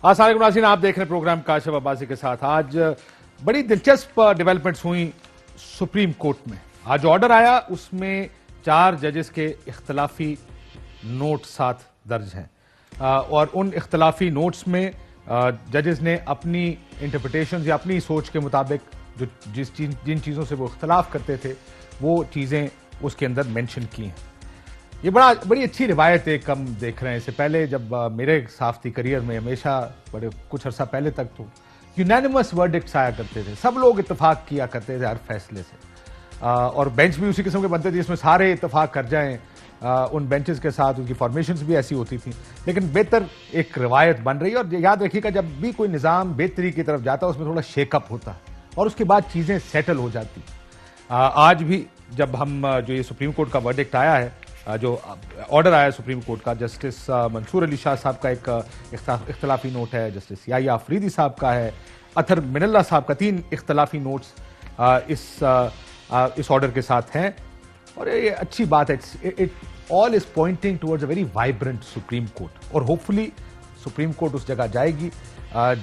السلام علیکم ناظرین، آپ دیکھ رہے ہیں پروگرام کاشف عباسی کے ساتھ۔ آج بڑی دلچسپ ڈیولپمنٹس ہوئیں سپریم کورٹ میں۔ آج جو آرڈر آیا اس میں 4 ججز کے اختلافی نوٹ ساتھ درج ہیں، اور ان اختلافی نوٹس میں ججز نے اپنی انٹرپریٹیشنز یا اپنی سوچ کے مطابق جن چیزوں سے وہ اختلاف کرتے تھے وہ چیزیں اس کے اندر مینشن کی ہیں۔ یہ بڑی اچھی روایت ایک ہم دیکھ رہے ہیں۔ اس سے پہلے جب میرے صحافتی کریئر میں ہمیشہ کچھ عرصہ پہلے تک تو یونینیمس ورڈکٹس آیا کرتے تھے، سب لوگ اتفاق کیا کرتے تھے ہر فیصلے سے، اور بینچ بھی اسی قسم کے بنتے تھے جس میں سارے اتفاق کر جائیں۔ ان بینچز کے ساتھ ان کی فارمیشنز بھی ایسی ہوتی تھیں، لیکن بہتر ایک روایت بن رہی ہے۔ اور یاد رکھیے گا، جب بھی کوئی نظام بہتری کی طرف جاتا ہے اس میں تھوڑا شیک اپ ہوتا ہے اور اس کے بعد چیزیں سیٹل ہو جاتی۔ آج بھی جب ہم جو یہ سپریم کورٹ کا ورڈکٹ آیا ہے، جو آرڈر آیا ہے سپریم کورٹ کا، جسٹس منصور علی شاہ صاحب کا ایک اختلافی نوٹ ہے، جسٹس یحییٰ آفریدی صاحب کا ہے، اطہر من اللہ صاحب کا، 3 اختلافی نوٹس اس آرڈر کے ساتھ ہیں، اور یہ اچھی بات ہے۔ All is pointing towards a very vibrant Supreme Court, اور ہوپ فلی سپریم کورٹ اس جگہ جائے گی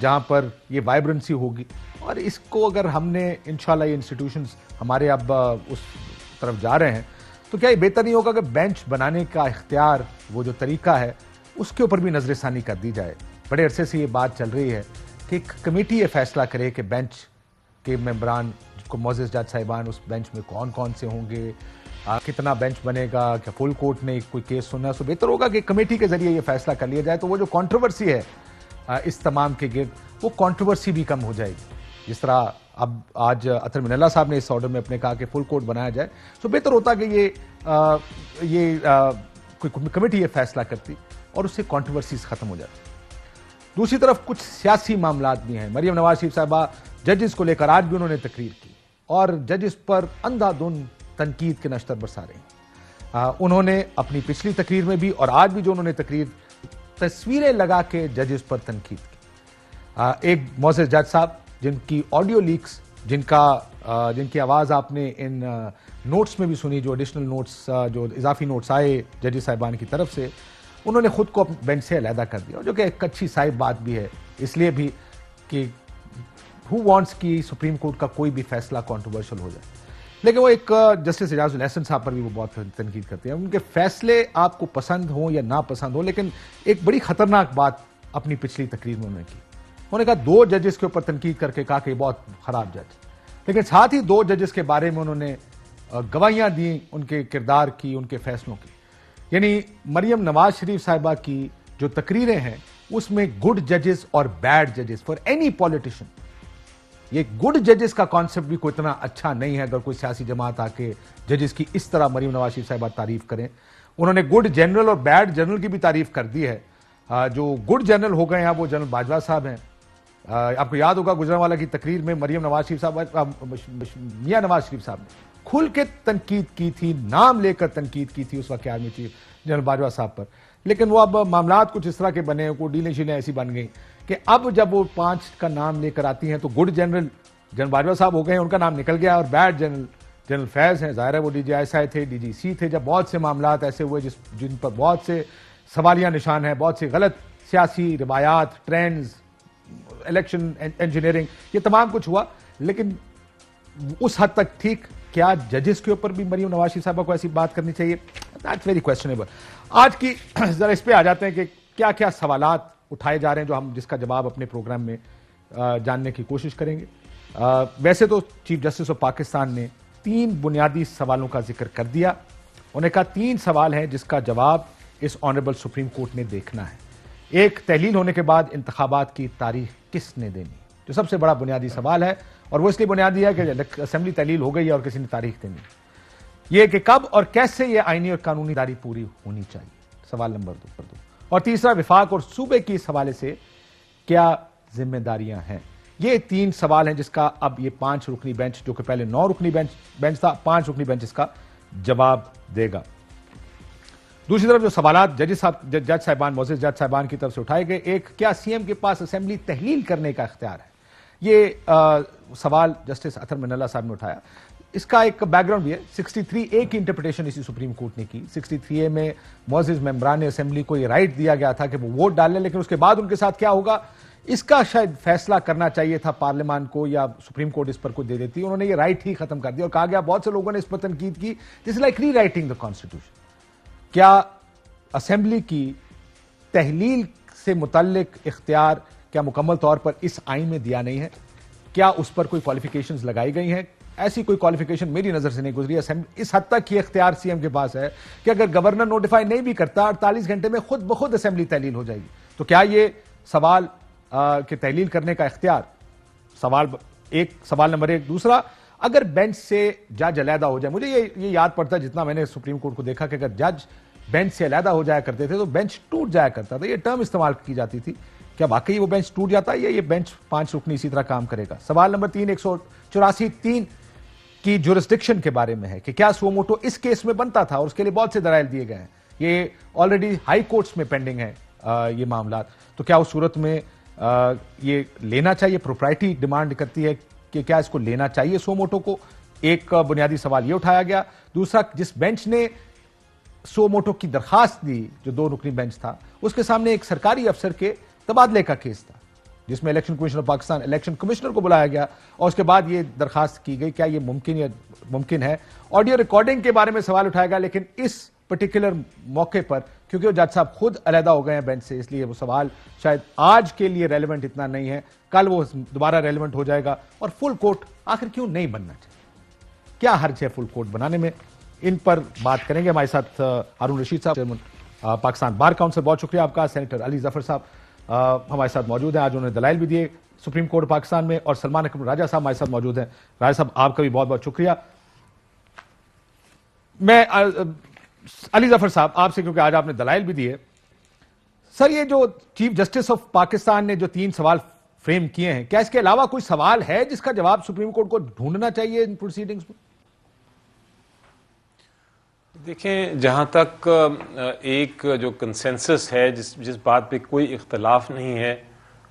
جہاں پر یہ وائبرنسی ہوگی، اور اس کو اگر ہم نے انشاءاللہ یہ انسٹیٹیوشنز ہمارے اب اس طرف جا رہے ہیں تو کیا یہ بہتر نہیں ہوگا کہ بینچ بنانے کا اختیار، وہ جو طریقہ ہے اس کے اوپر بھی نظر ثانی کر دی جائے۔ بڑے عرصے سے یہ بات چل رہی ہے کہ ایک کمیٹی یہ فیصلہ کرے کہ بینچ کے ممبران کو معزز جج صاحبان اس بینچ میں کون کون سے ہوں گے، کتنا بینچ بنے گا، کیا فل کورٹ نے کوئی کیس سننا ہے، تو بہتر ہوگا کہ کمیٹی کے ذریعے یہ فیصلہ کر لیا جائے، تو وہ جو کنٹروورسی ہے اس تمام کے گرد وہ کنٹروورسی بھی کم ہو جائے گی۔ جس طرح اب آج اطہر من اللہ صاحب نے اس آرڈر میں اپنے کہا کہ فل کورٹ بنایا جائے، تو بہتر ہوتا کہ یہ کوئی کمیٹی یہ فیصلہ کرتی اور اس سے کنٹروورسیز ختم ہو جاتی۔ دوسری طرف کچھ سیاسی معاملات بھی ہیں۔ مریم نواز شریف صاحبہ ججز کو لے کر آج بھی انہوں نے تقریر کی اور ججز پر اندھا دھند تنقید کے نشتر برسا رہے ہیں۔ انہوں نے اپنی پچھلی تقریر میں بھی اور آج بھی جو انہوں نے تقریر تصویریں لگا کے ججز پر تنقید کی۔ ایک معزز جج صاحب جن کی آڈیو لیکس، جن کی آواز آپ نے ان نوٹس میں بھی سنی، جو ایڈیشنل نوٹس، جو اضافی نوٹس آئے ججز صاحبان کی طرف سے، انہوں نے خود کو بینچ سے علیحدہ کر دیا، جو کہ ایک اچھی صاحب بات بھی ہے، اس لیے بھی کہ ہو وانٹس کی سپریم کورٹ کا کوئی بھی فیصلہ کنٹروورشل ہو جائے۔ لیکن وہ ایک جسٹس اعجاز الاحسن صاحب پر بھی وہ بہت تنقید کرتے ہیں۔ ان کے فیصلے آپ کو پسند ہوں یا نہ پسند ہوں، لیکن ایک بڑی خطرناک بات اپنی پچھلی تقریر میں انہوں نے کی۔ انہوں نے کہا 2 ججز کے اوپر تنقید کر کے کہا کہ یہ بہت خراب جج، لیکن ساتھ ہی 2 ججز کے بارے میں انہوں نے گواہیاں دیں ان کے کردار کی، ان کے فیصلوں کی۔ یعنی مریم نواز شریف صاحبہ کی جو تقریریں ہیں اس میں گڈ ججز اور بیڈ ججز فار اینی پولیٹیشین، یہ گڈ ججز کا کانسیپٹ بھی کوئی اتنا اچھا نہیں ہے اگر کوئی سیاسی جماعت آ کے ججز کی اس طرح مریم نواز شریف صاحبہ تعریف کریں۔ انہوں نے گڈ جنرل اور بیڈ جنرل کی بھی تعریف کر دی ہے۔ جو گڈ جنرل ہو گئے ہیں وہ جنرل باجوہ صاحب ہیں۔ آپ کو یاد ہوگا گجرانوالہ کی تقریر میں مریم نواز شریف صاحب، میاں نواز شریف صاحب نے کھل کے تنقید کی تھی، نام لے کر تنقید کی تھی اس وقت آرمی چیف جنرل باجوہ صاحب پر، لیکن وہ اب معاملات کچھ اس طرح کے بنے، کوئی ڈیلیں شیلیں ایسی بن گئیں کہ اب جب وہ 5 کا نام لے کر آتی ہیں تو گڈ جنرل جنرل باجوہ صاحب ہو گئے ہیں، ان کا نام نکل گیا، اور بیڈ جنرل فیض ہیں۔ ظاہر ہے وہ ڈی جی ایس آئی تھے، ڈی جی سی تھے، جب بہت سے معاملات ایسے ہوئے جن پر بہت سے سوالیہ نشان ہیں، بہت سے غلط سیاسی روایات، ٹرینڈز، الیکشن انجینئرنگ، یہ تمام کچھ ہوا، لیکن اس حد تک ٹھیک کیا ججز کے اوپر بھی مریم نواز شریف صاحبہ کو ایسی بات کرنی چاہیے؟ That's very questionable. آج کی ذرا اس پہ آ جاتے ہیں کہ کیا کیا سوالات اٹھائے جا رہے ہیں، جو ہم جس کا جواب اپنے پروگرام میں جاننے کی کوشش کریں گے۔ ویسے تو چیف جسٹس آف پاکستان نے 3 بنیادی سوالوں کا ذکر کر دیا۔ انہوں نے کہا 3 سوال ہیں جس کا جواب اس آنریبل سپریم کورٹ نے دیکھنا ہے۔ ایک، تحلیل ہونے کے بعد انتخابات کی تاریخ کس نے دینی، جو سب سے بڑا بنیادی سوال ہے، اور وہ اس لیے بنیادی ہے کہ اسمبلی تحلیل ہو گئی ہے اور کسی نے تاریخ دینی۔ یہ کہ کب اور کیسے یہ آئینی اور قانونی داری پوری ہونی چاہیے، سوال نمبر 2 اور تیسرا، وفاق اور صوبے کی اس حوالے سے کیا ذمہ داریاں ہیں۔ یہ 3 سوال ہیں جس کا اب یہ 5 رکنی بینچ، جو کہ پہلے 9 رکنی بینچ تھا، 5 رکنی بینچ اس کا جواب دے گا۔ دوسری طرف جو سوالات جج صاحبان، معزز جج صاحبان کی طرف سے اٹھائے گئے، ایک، کیا سی ایم کے پاس اسمبلی تحلیل کرنے کا اختیار ہے؟ یہ سوال جسٹس اطہر من اللہ صاحب نے اٹھایا۔ اس کا ایک بیک گراؤنڈ بھی ہے۔ 63A کی انٹرپریٹیشن اسی سپریم کورٹ نے کی۔ 63A میں معزز ممبران اسمبلی کو یہ رائٹ دیا گیا تھا کہ وہ ووٹ ڈال لیں، لیکن اس کے بعد ان کے ساتھ کیا ہوگا، اس کا شاید فیصلہ کرنا چاہیے تھا پارلیمان کو, یا سپریم کورٹ اس پر کوئی دے دیتی. انہوں نے یہ رائٹ ہی ختم کر دیا, اور کہا گیا, بہت سے لوگوں نے اس پر تنقید کی, this like rewriting the constitution. کیا اسمبلی کی تحلیل سے متعلق اختیار کیا مکمل طور پر اس آئین میں دیا نہیں ہے؟ کیا اس پر کوئی کوالیفیکیشنز لگائی گئی ہیں؟ ایسی کوئی کوالیفیکیشن میری نظر سے نہیں گزری. اس حد تک یہ اختیار سی ایم کے پاس ہے کہ اگر گورنر نوٹیفائی نہیں بھی کرتا, 48 گھنٹے میں خود بخود اسمبلی تحلیل ہو جائے گی. تو کیا یہ سوال کہ تحلیل کرنے کا اختیار, سوال نمبر 1. دوسرا, اگر بینچ سے جج علیحدہ ہو جائے, مجھے یہ یاد پڑتا ہے جتنا میں نے سپریم کورٹ کو دیکھا کہ اگر جج بینچ سے علیحدہ ہو جایا کرتے تھے تو بینچ ٹوٹ جایا کرتا تھا. یہ ٹرم استعمال کی جاتی تھی. کیا واقعی وہ بینچ ٹوٹ جاتا ہے یا یہ بینچ 5 رکنی اسی طرح کام کرے گا؟ سوال نمبر 3, 184(3) کی جورسڈکشن کے بارے میں ہے کہ کیا سو موٹو اس کیس میں بنتا تھا, اور اس کے لیے بہت سے دلائل دیے گئے ہیں. یہ آلریڈی ہائی کورٹس میں پینڈنگ ہے یہ معاملات. تو کیا اس صورت میں یہ لینا چاہیے؟ پروپرائٹی ڈیمانڈ کرتی ہے کہ کیا اس کو لینا چاہیے سو موٹو کو. ایک بنیادی سوال یہ اٹھایا گیا. دوسرا, جس بینچ نے سو موٹو کی درخواست دی, جو 2 رکنی بینچ تھا, اس کے سامنے ایک سرکاری افسر کے تبادلے کا کیس تھا, جس میں election commission of Pakistan election commissioner کو بلایا گیا, اور اس کے بعد یہ درخواست کی گئی. کیا یہ ممکن ہے؟ آڈیو ریکارڈنگ کے بارے میں سوال اٹھایا گیا, لیکن اس پرٹیکولر موقع پر کیونکہ وہ جج صاحب خود علیحدہ ہو گئے ہیں بینچ سے, اس لیے وہ سوال شاید آج کے لیے ریلیونٹ اتنا نہیں ہے. کل وہ دوبارہ ریلیونٹ ہو جائے گا. اور فل کورٹ آخر کیوں نہیں بننا چاہیے؟ کیا حرج ہے فل کورٹ بنانے میں؟ ان پر بات کریں گے. ہمارے ساتھ ہارون رشید صاحب, چیئرمین پاکستان بار کاؤنسل, بہت شکریہ آپ کا. سینیٹر علی ظفر صاحب ہمارے ساتھ موجود ہیں, آج انہوں نے دلائل بھی دیے سپریم کورٹ پاکستان میں. اور سلمان اکرم راجہ صاحب ہمارے ساتھ موجود ہیں. راجہ صاحب آپ کا بھی بہت بہت شکریہ. میں علی ظفر صاحب آپ سے, کیونکہ آج آپ نے دلائل بھی دیے, سر یہ جو چیف جسٹس آف پاکستان نے جو 3 سوال فریم کیے ہیں, کیا اس کے علاوہ کوئی سوال ہے جس کا جواب سپریم کورٹ کو ڈھونڈنا چاہیے ان پروسیڈنگز میں؟ دیکھیں, جہاں تک ایک جو کنسنسس ہے, جس بات پہ کوئی اختلاف نہیں ہے,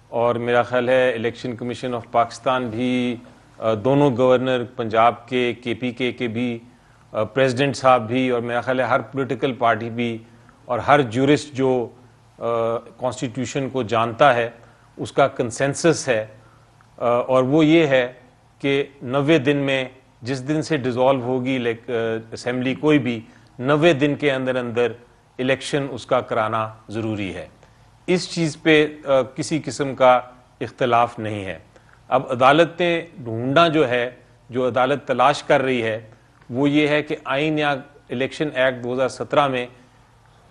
اور میرا خیال ہے الیکشن کمیشن آف پاکستان بھی, دونوں گورنر پنجاب کے پی کے بھی, پریزیڈنٹ صاحب بھی, اور میرا خیال ہے ہر پولیٹیکل پارٹی بھی, اور ہر جورسٹ جو کانسٹیٹیوشن کو جانتا ہے, اس کا کنسنسس ہے, اور وہ یہ ہے کہ 90 دن میں, جس دن سے ڈیزالو ہوگی اسمبلی کوئی بھی, 90 دن کے اندر الیکشن اس کا کرانا ضروری ہے. اس چیز پہ کسی قسم کا اختلاف نہیں ہے. اب عدالت نے ڈھونڈنا جو ہے, جو عدالت تلاش کر رہی ہے, وہ یہ ہے کہ آئین یا الیکشن ایکٹ 2017 میں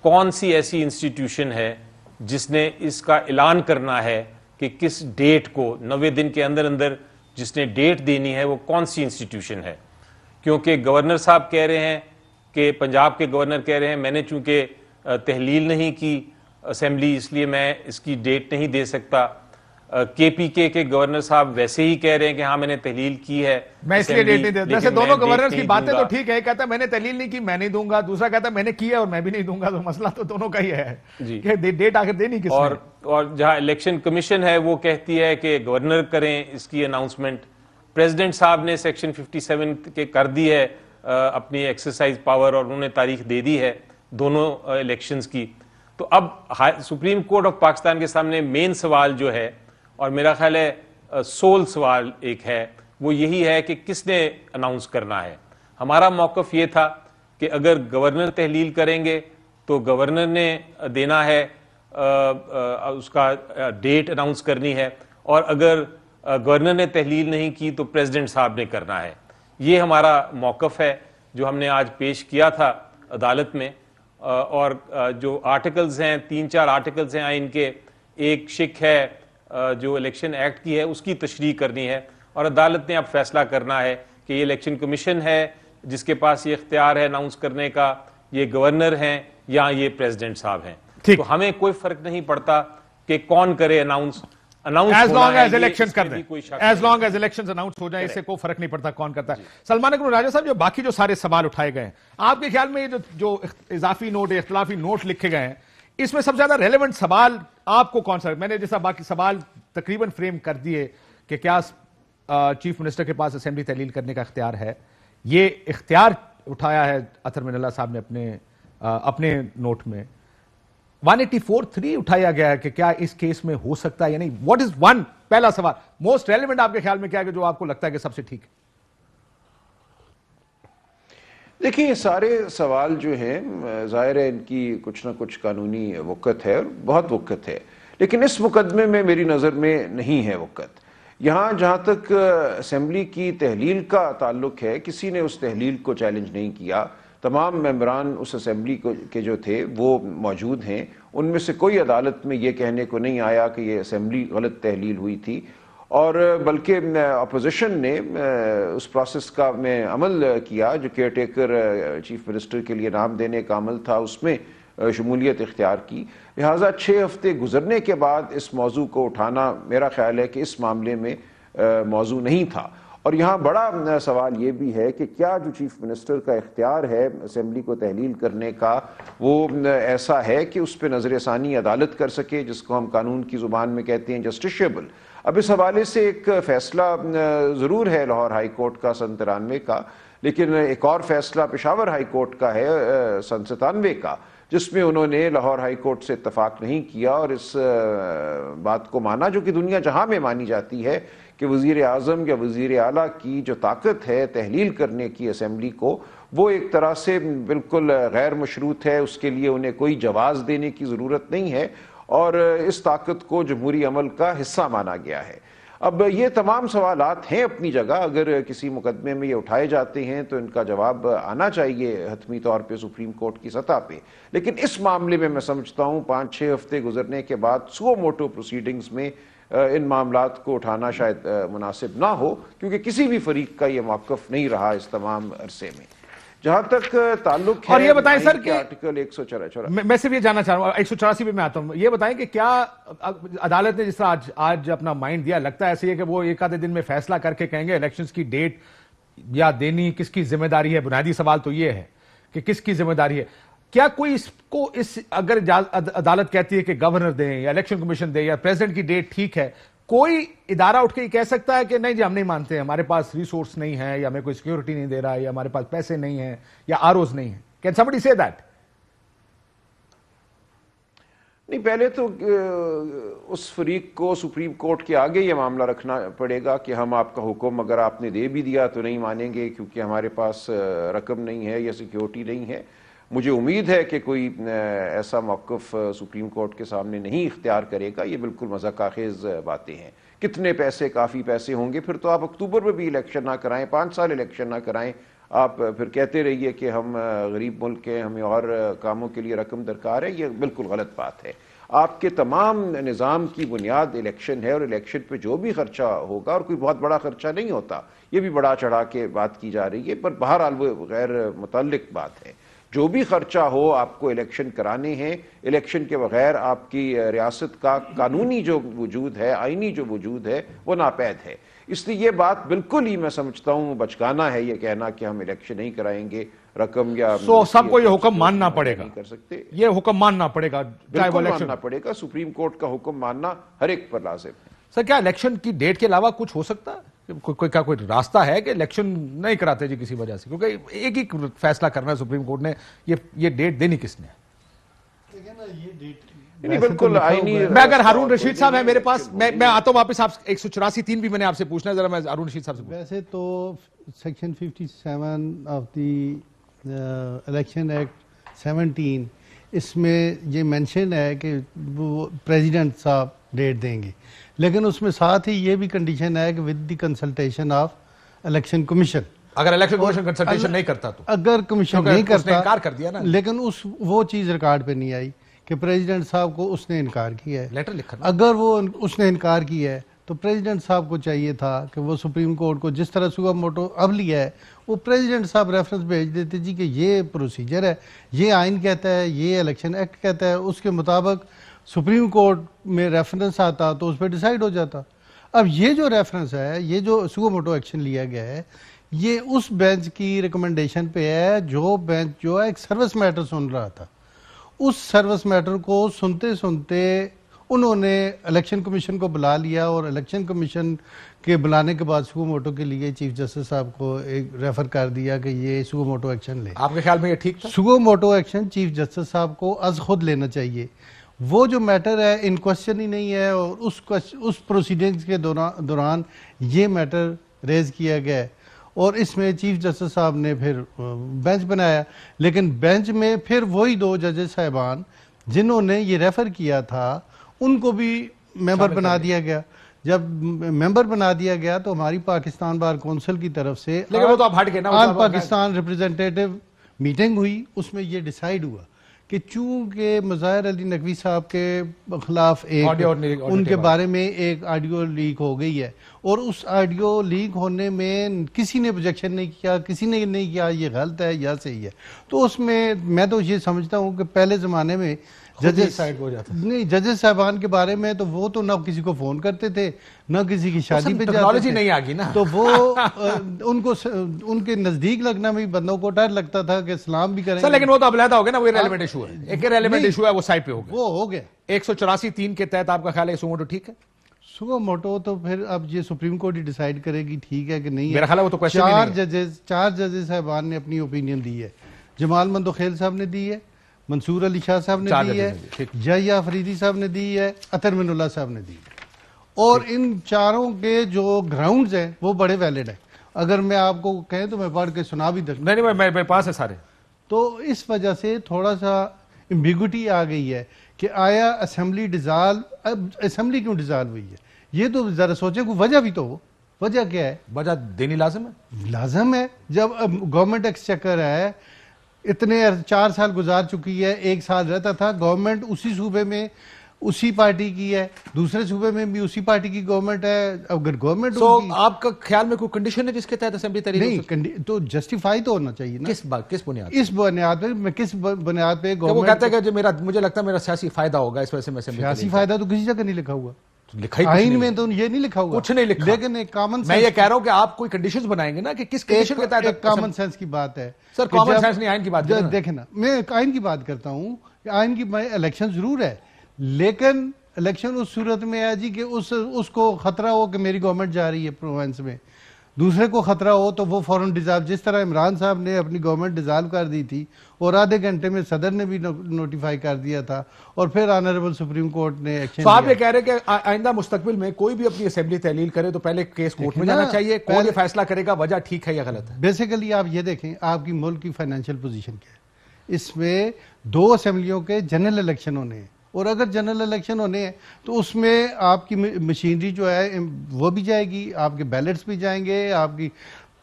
کون سی ایسی انسٹیٹیوشن ہے جس نے اس کا اعلان کرنا ہے کہ کس ڈیٹ کو, 90 دن کے اندر جس نے ڈیٹ دینی ہے, وہ کون سی انسٹیٹیوشن ہے. کیونکہ گورنر صاحب کہہ رہے ہیں کہ, پنجاب کے گورنر کہہ رہے ہیں, میں نے چونکہ تحلیل نہیں کی اسمبلی, اس لیے میں اس کی ڈیٹ نہیں دے سکتا. پی کے گورنر صاحب ویسے ہی کہہ رہے ہیں کہ ہاں میں نے تحلیل کی ہے, میں اس لیے ڈیٹ نہیں دیتا. ویسے دونوں گورنرز کی باتیں تو ٹھیک ہے, ایک کہتا ہے میں نے تحلیل نہیں کی, میں نہیں دوں گا, دوسرا کہتا ہے میں نے کی ہے اور میں بھی نہیں دوں گا. تو مسئلہ تو دونوں کا ہی ہے کہ ڈیٹ آخر دینی کس نے. اور جہاں الیکشن کمیشن ہے وہ کہتی ہے کہ گورنر کریں اس کی اناؤنسمنٹ. پریزیڈنٹ صاحب نے سیکشن 57 کے کر دی ہے اپنی ایکسرسائز پاور, اور انہوں نے تاریخ دے دی ہے دونوں الیکشنز کی. تو اب سپریم کورٹ آف پاکستان کے سامنے مین سوال جو ہے, اور میرا خیال ہے سول سوال ایک ہے, وہ یہی ہے کہ کس نے اناؤنس کرنا ہے. ہمارا موقف یہ تھا کہ اگر گورنر تحلیل کریں گے تو گورنر نے دینا ہے, اس کا ڈیٹ اناؤنس کرنی ہے, اور اگر گورنر نے تحلیل نہیں کی تو پریزیڈنٹ صاحب نے کرنا ہے. یہ ہمارا موقف ہے جو ہم نے آج پیش کیا تھا عدالت میں. اور جو آرٹیکلز ہیں, 3-4 آرٹیکلز ہیں آئین کے, ایک شک ہے جو الیکشن ایکٹ کی ہے, اس کی تشریح کرنی ہے, اور عدالت نے اب فیصلہ کرنا ہے کہ یہ الیکشن کمیشن ہے جس کے پاس یہ اختیار ہے اناؤنس کرنے کا, یہ گورنر ہیں یا یہ پریزیڈنٹ صاحب ہیں. تو ہمیں کوئی فرق نہیں پڑتا کہ کون کرے announce, as long as elections کر دیں, as long as elections announce ہو جائیں, اس سے کوئی فرق نہیں پڑتا کون کرتا ہے. سلمان اکرم راجہ صاحب, جو باقی جو سارے سوال اٹھائے گئے ہیں, آپ کے خیال میں یہ جو اضافی نوٹ, اختلافی نوٹ لکھے گئے ہیں, اس میں سب سے زیادہ ریلیونٹ سوال آپ کو کون سا ہے؟ میں نے جیسا باقی سوال تقریباً فریم کر دیے کہ کیا چیف منسٹر کے پاس اسمبلی تحلیل کرنے کا اختیار ہے, یہ اختیار اٹھایا ہے اطہر من اللہ صاحب نے اپنے نوٹ میں. 184(3) اٹھایا گیا ہے کہ کیا اس کیس میں ہو سکتا ہے یا نہیں. واٹ از ون پہلا سوال موسٹ ریلیونٹ آپ کے خیال میں کیا ہے جو آپ کو لگتا ہے کہ سب سے ٹھیک ہے؟ دیکھیں یہ سارے سوال جو ہیں ظاہر ہے ان کی کچھ نہ کچھ قانونی وقت ہے اور بہت وقت ہے، لیکن اس مقدمے میں میری نظر میں نہیں ہے وقت. یہاں جہاں تک اسمبلی کی تحلیل کا تعلق ہے، کسی نے اس تحلیل کو چیلنج نہیں کیا. تمام ممبران اس اسمبلی کے جو تھے وہ موجود ہیں، ان میں سے کوئی عدالت میں یہ کہنے کو نہیں آیا کہ یہ اسمبلی غلط تحلیل ہوئی تھی، اور بلکہ اپوزیشن نے اس پروسیس کا میں عمل کیا جو کیئر ٹیکر چیف منسٹر کے لیے نام دینے کا عمل تھا، اس میں شمولیت اختیار کی. لہٰذا 6 ہفتے گزرنے کے بعد اس موضوع کو اٹھانا میرا خیال ہے کہ اس معاملے میں موضوع نہیں تھا. اور یہاں بڑا سوال یہ بھی ہے کہ کیا جو چیف منسٹر کا اختیار ہے اسمبلی کو تحلیل کرنے کا وہ ایسا ہے کہ اس پہ نظر ثانی عدالت کر سکے، جس کو ہم قانون کی زبان میں کہتے ہیں جسٹیشیبل. اب اس حوالے سے ایک فیصلہ ضرور ہے لاہور ہائی کورٹ کا سن 93 کا، لیکن ایک اور فیصلہ پشاور ہائی کورٹ کا ہے سن 97 کا، جس میں انہوں نے لاہور ہائی کورٹ سے اتفاق نہیں کیا اور اس بات کو مانا جو کہ دنیا جہاں میں مانی جاتی ہے کہ وزیر اعظم یا وزیر اعلیٰ کی جو طاقت ہے تحلیل کرنے کی اسمبلی کو، وہ ایک طرح سے بالکل غیر مشروط ہے، اس کے لیے انہیں کوئی جواز دینے کی ضرورت نہیں ہے، اور اس طاقت کو جمہوری عمل کا حصہ مانا گیا ہے. اب یہ تمام سوالات ہیں اپنی جگہ، اگر کسی مقدمے میں یہ اٹھائے جاتے ہیں تو ان کا جواب آنا چاہیے حتمی طور پہ سپریم کورٹ کی سطح پہ. لیکن اس معاملے میں میں سمجھتا ہوں 5-6 ہفتے گزرنے کے بعد سو موٹو پروسیڈنگز میں ان معاملات کو اٹھانا شاید مناسب نہ ہو، کیونکہ کسی بھی فریق کا یہ موقف نہیں رہا اس تمام عرصے میں. جہاں تک تعلق ہے اور یہ بتائیں سر کہ آرٹیکل 184 میں صرف یہ جاننا چاہ رہا ہوں 184 پہ میں آتا ہوں، یہ بتائیں کہ کیا عدالت نے جس طرح آج اپنا مائنڈ دیا، لگتا ہے ایسے ہی کہ وہ ایک آدھے دن میں فیصلہ کر کے کہیں گے الیکشنز کی ڈیٹ یا دینی کس کی ذمہ داری ہے؟ بنیادی سوال تو یہ ہے کہ کس کی ذمہ داری ہے. کیا کوئی اس کو اگر عدالت کہتی ہے کہ گورنر دیں یا الیکشن کمیشن دے یا پریزیڈنٹ کی ڈیٹ ٹھیک ہے، کوئی ادارہ اٹھ کے یہ کہہ سکتا ہے کہ نہیں جی ہم نہیں مانتے، ہمارے پاس ریسورس نہیں ہے، یا ہمیں کوئی سیکیورٹی نہیں دے رہا ہے، یا ہمارے پاس پیسے نہیں ہیں، یا آروز نہیں ہیں؟ Can somebody say that? نہیں، پہلے تو اس فریق کو سپریم کورٹ کے آگے یہ معاملہ رکھنا پڑے گا کہ ہم آپ کا حکم اگر آپ نے دے بھی دیا تو نہیں مانیں گے، کیونکہ ہمارے پاس رقم نہیں ہے یا سیکیورٹی نہیں ہے. مجھے امید ہے کہ کوئی ایسا موقف سپریم کورٹ کے سامنے نہیں اختیار کرے گا. یہ بالکل مذاق خیز باتیں ہیں. کتنے پیسے؟ کافی پیسے ہوں گے. پھر تو آپ اکتوبر میں بھی الیکشن نہ کرائیں، 5 سال الیکشن نہ کرائیں، آپ پھر کہتے رہیے کہ ہم غریب ملک ہیں، ہمیں اور کاموں کے لیے رقم درکار ہے. یہ بالکل غلط بات ہے. آپ کے تمام نظام کی بنیاد الیکشن ہے، اور الیکشن پہ جو بھی خرچہ ہوگا، اور کوئی بہت بڑا خرچہ نہیں ہوتا، یہ بھی بڑا چڑھا کے بات کی جا رہی ہے، پر بہرحال وہ غیر متعلق بات ہے. جو بھی خرچہ ہو آپ کو الیکشن کرانے ہیں. الیکشن کے بغیر آپ کی ریاست کا قانونی جو وجود ہے، آئینی جو وجود ہے، وہ ناپید ہے. اس لیے یہ بات بالکل ہی میں سمجھتا ہوں بچکانا ہے یہ کہنا کہ ہم الیکشن نہیں کرائیں گے، رقم یا سب کو یہ حکم ماننا پڑے گا، نہیں کر سکتے. یہ حکم ماننا پڑے گا، بالکل ماننا پڑے گا. سپریم کورٹ کا حکم ماننا ہر ایک پر لازم ہے. سر کیا الیکشن کی ڈیٹ کے علاوہ کچھ ہو سکتا ہے؟ کوئی راستہ ہے کہ الیکشن نہیں کراتے جی کسی وجہ سے؟ کیونکہ ایک ہی فیصلہ کرنا ہے سپریم کورٹ نے، یہ ڈیٹ دینی کس نے؟ بالکل آئینی. میں اگر ہارون رشید صاحب ہے میرے پاس، میں آتا ہوں واپس. آپ 184(3) بھی میں نے آپ سے پوچھنا ہے، ذرا میں ہارون رشید صاحب سے. ویسے تو section 57 of the election act 17 اس میں یہ مینشن ہے کہ وہ پریزیڈنٹ صاحب ڈیٹ دیں گے، لیکن اس میں ساتھ ہی یہ بھی کنڈیشن ہے کہ with the consultation of election commission. اگر الیکشن کمیشن کنسلٹیشن نہیں کرتا تو اگر کمیشن نہیں کرتا، انکار کر دیا نا، لیکن وہ چیز ریکارڈ پہ نہیں آئی کہ پریزیڈنٹ صاحب کو اس نے انکار کیا ہے. لیٹر لکھا، اگر وہ اس نے انکار کیا ہے تو پریزیڈنٹ صاحب کو چاہیے تھا کہ وہ سپریم کورٹ کو جس طرح سو موٹو اب لیا ہے، وہ پریزیڈنٹ صاحب ریفرنس بھیج دیتے جی کہ یہ پروسیجر ہے، یہ آئین کہتا ہے، یہ الیکشن ایکٹ کہتا ہے، اس کے مطابق سپریم کورٹ میں ریفرنس آتا تو اس پہ ڈیسائیڈ ہو جاتا. اب یہ جو ریفرنس ہے، یہ جو سو موٹو ایکشن لیا گیا ہے، یہ اس بینچ کی ریکمنڈیشن پہ ہے جو بینچ جو ہے ایک سروس میٹر سن رہا تھا. اس سروس میٹر کو سنتے سنتے انہوں نے الیکشن کمیشن کو بلا لیا، اور الیکشن کمیشن کہ بلانے کے بعد سو موٹو کے لیے چیف جسٹس صاحب کو ایک ریفر کر دیا کہ یہ سو موٹو ایکشن لے. آپ کے خیال میں یہ ٹھیک تھا؟ سو موٹو ایکشن چیف جسٹس صاحب کو از خود لینا چاہیے. وہ جو میٹر ہے ان کوشچن ہی نہیں ہے, اور اس پروسیڈنگز کے دوران یہ میٹر ریز کیا گیا ہے, اور اس میں چیف جسٹس صاحب نے پھر بینچ بنایا. لیکن بینچ میں پھر وہی 2 ججز صاحبان جنہوں نے یہ ریفر کیا تھا ان کو بھی ممبر بنا دیا گیا. جب ممبر بنا دیا گیا تو ہماری پاکستان بار کونسل کی طرف سے لیکن وہ تو آپ ہٹ گئے نا, آل پاکستان ریپرزینٹیٹو میٹنگ ہوئی. اس میں یہ ڈیسائیڈ ہوا کہ چونکہ مظاہر علی نقوی صاحب کے خلاف ان کے بارے میں ایک آڈیو لیک ہو گئی ہے, اور اس آڈیو لیک ہونے میں کسی نے objection نہیں کیا, کسی نے نہیں کیا یہ غلط ہے یا صحیح ہے. تو اس میں تو یہ سمجھتا ہوں کہ پہلے زمانے میں ججز صاحبان کے بارے میں تو وہ تو نہ کسی کو فون کرتے تھے نہ کسی کی شادی پہ جاتے تھے, نہیں آگی نا, تو وہ ان کے نزدیک لگنا بھی بندوں کو ڈر لگتا تھا کہ سلام بھی کریں. لیکن وہ تو اب علیحدہ ہو گیا نا, وہ ریلیونٹ ایشو ہے, ایک ریلیونٹ ایشو ہے, وہ سائڈ پہ ہو گیا, وہ ہو گیا. 184(3) کے تحت آپ کا خیال ہے سو موٹو ٹھیک ہے؟ سو موٹو تو پھر اب یہ سپریم کورٹ ہی ڈیسائیڈ کرے گی ٹھیک ہے کہ نہیں ہے. میرا خیال ہے وہ تو کویسچن ہی نہیں ہے. 4 ججز صاحبان نے اپنی اوپینین دی ہے. جمال مندوخیل صاحب نے دی ہے, منصور علی شاہ صاحب نے دی ہے, یحییٰ افریدی صاحب نے دی ہے, اطہر من اللہ صاحب نے دی ہے. اور ان چاروں کے جو گراؤنڈز ہیں وہ بڑے ویلڈ ہیں. اگر میں آپ کو کہیں تو میں پڑھ کے سنا بھی دوں. نہیں, میرے پاس ہے سارے. تو اس وجہ سے تھوڑا سا امبیگوٹی آ گئی ہے کہ آیا اسمبلی اسمبلی کیوں ڈیزالو ہوئی ہے. یہ تو ذرا سوچیں کوئی وجہ بھی تو ہو. وجہ کیا ہے؟ وجہ دینی لازم ہے. لازم ہے. جب گورنمنٹ ایکسچیکر ہے, اتنے 4 سال گزار چکی ہے, 1 سال رہتا تھا, گورنمنٹ اسی صوبے میں اسی پارٹی کی ہے, دوسرے صوبے میں بھی اسی پارٹی کی گورنمنٹ ہے. اگر گورنمنٹ آپ کا خیال میں کوئی کنڈیشن ہے جس کے تحت اسمبلی تحریک نہیں تو جسٹیفائی تو ہونا چاہیے نا. کس بنیاد؟ اس بنیاد پہ کس بنیاد پہ وہ کہتا ہے کہ مجھے لگتا ہے میرا سیاسی فائدہ ہوگا اس وجہ سے میں اسمبلی. سیاسی فائدہ تو کسی جگہ نہیں لکھا ہوا, آئین میں تو یہ نہیں لکھا ہوا, کچھ نہیں لکھا. لیکن ایک کامن میں یہ کہہ رہا ہوں کہ آپ کوئی کنڈیشنز بنائیں گے نا کہ کس کنڈیشن کے تحت. ایک کامن سینس کی بات ہے سر, کامن سینس نہیں, آئین کی بات دیکھیں نا. میں آئین کی بات کرتا ہوں کہ آئین کی الیکشن ضرور ہے, لیکن الیکشن اس صورت میں ہے جی کہ اس کو خطرہ ہو کہ میری گورنمنٹ جا رہی ہے پروونس میں, دوسرے کو خطرہ ہو تو وہ فوراً ڈیزالو, جس طرح عمران صاحب نے اپنی گورنمنٹ ڈیزالو کر دی تھی اور آدھے گھنٹے میں صدر نے بھی نوٹیفائی کر دیا تھا, اور پھر آنریبل سپریم کورٹ نے ایکشن. تو آپ یہ کہہ رہے کہ آئندہ مستقبل میں کوئی بھی اپنی اسمبلی تحلیل کرے تو پہلے کیس کورٹ میں جانا چاہیے, کورٹ یہ فیصلہ کرے گا وجہ ٹھیک ہے یا غلط ہے. بیسیکلی آپ یہ دیکھیں آپ کی ملک کی فائنینشیل پوزیشن کیا ہے. اس میں 2 اسمبلیوں کے جنرل الیکشن ہونے ہیں, اور اگر جنرل الیکشن ہونے ہیں تو اس میں آپ کی مشینری جو ہے وہ بھی جائے گی, آپ کے بیلٹس بھی جائیں گے, آپ کی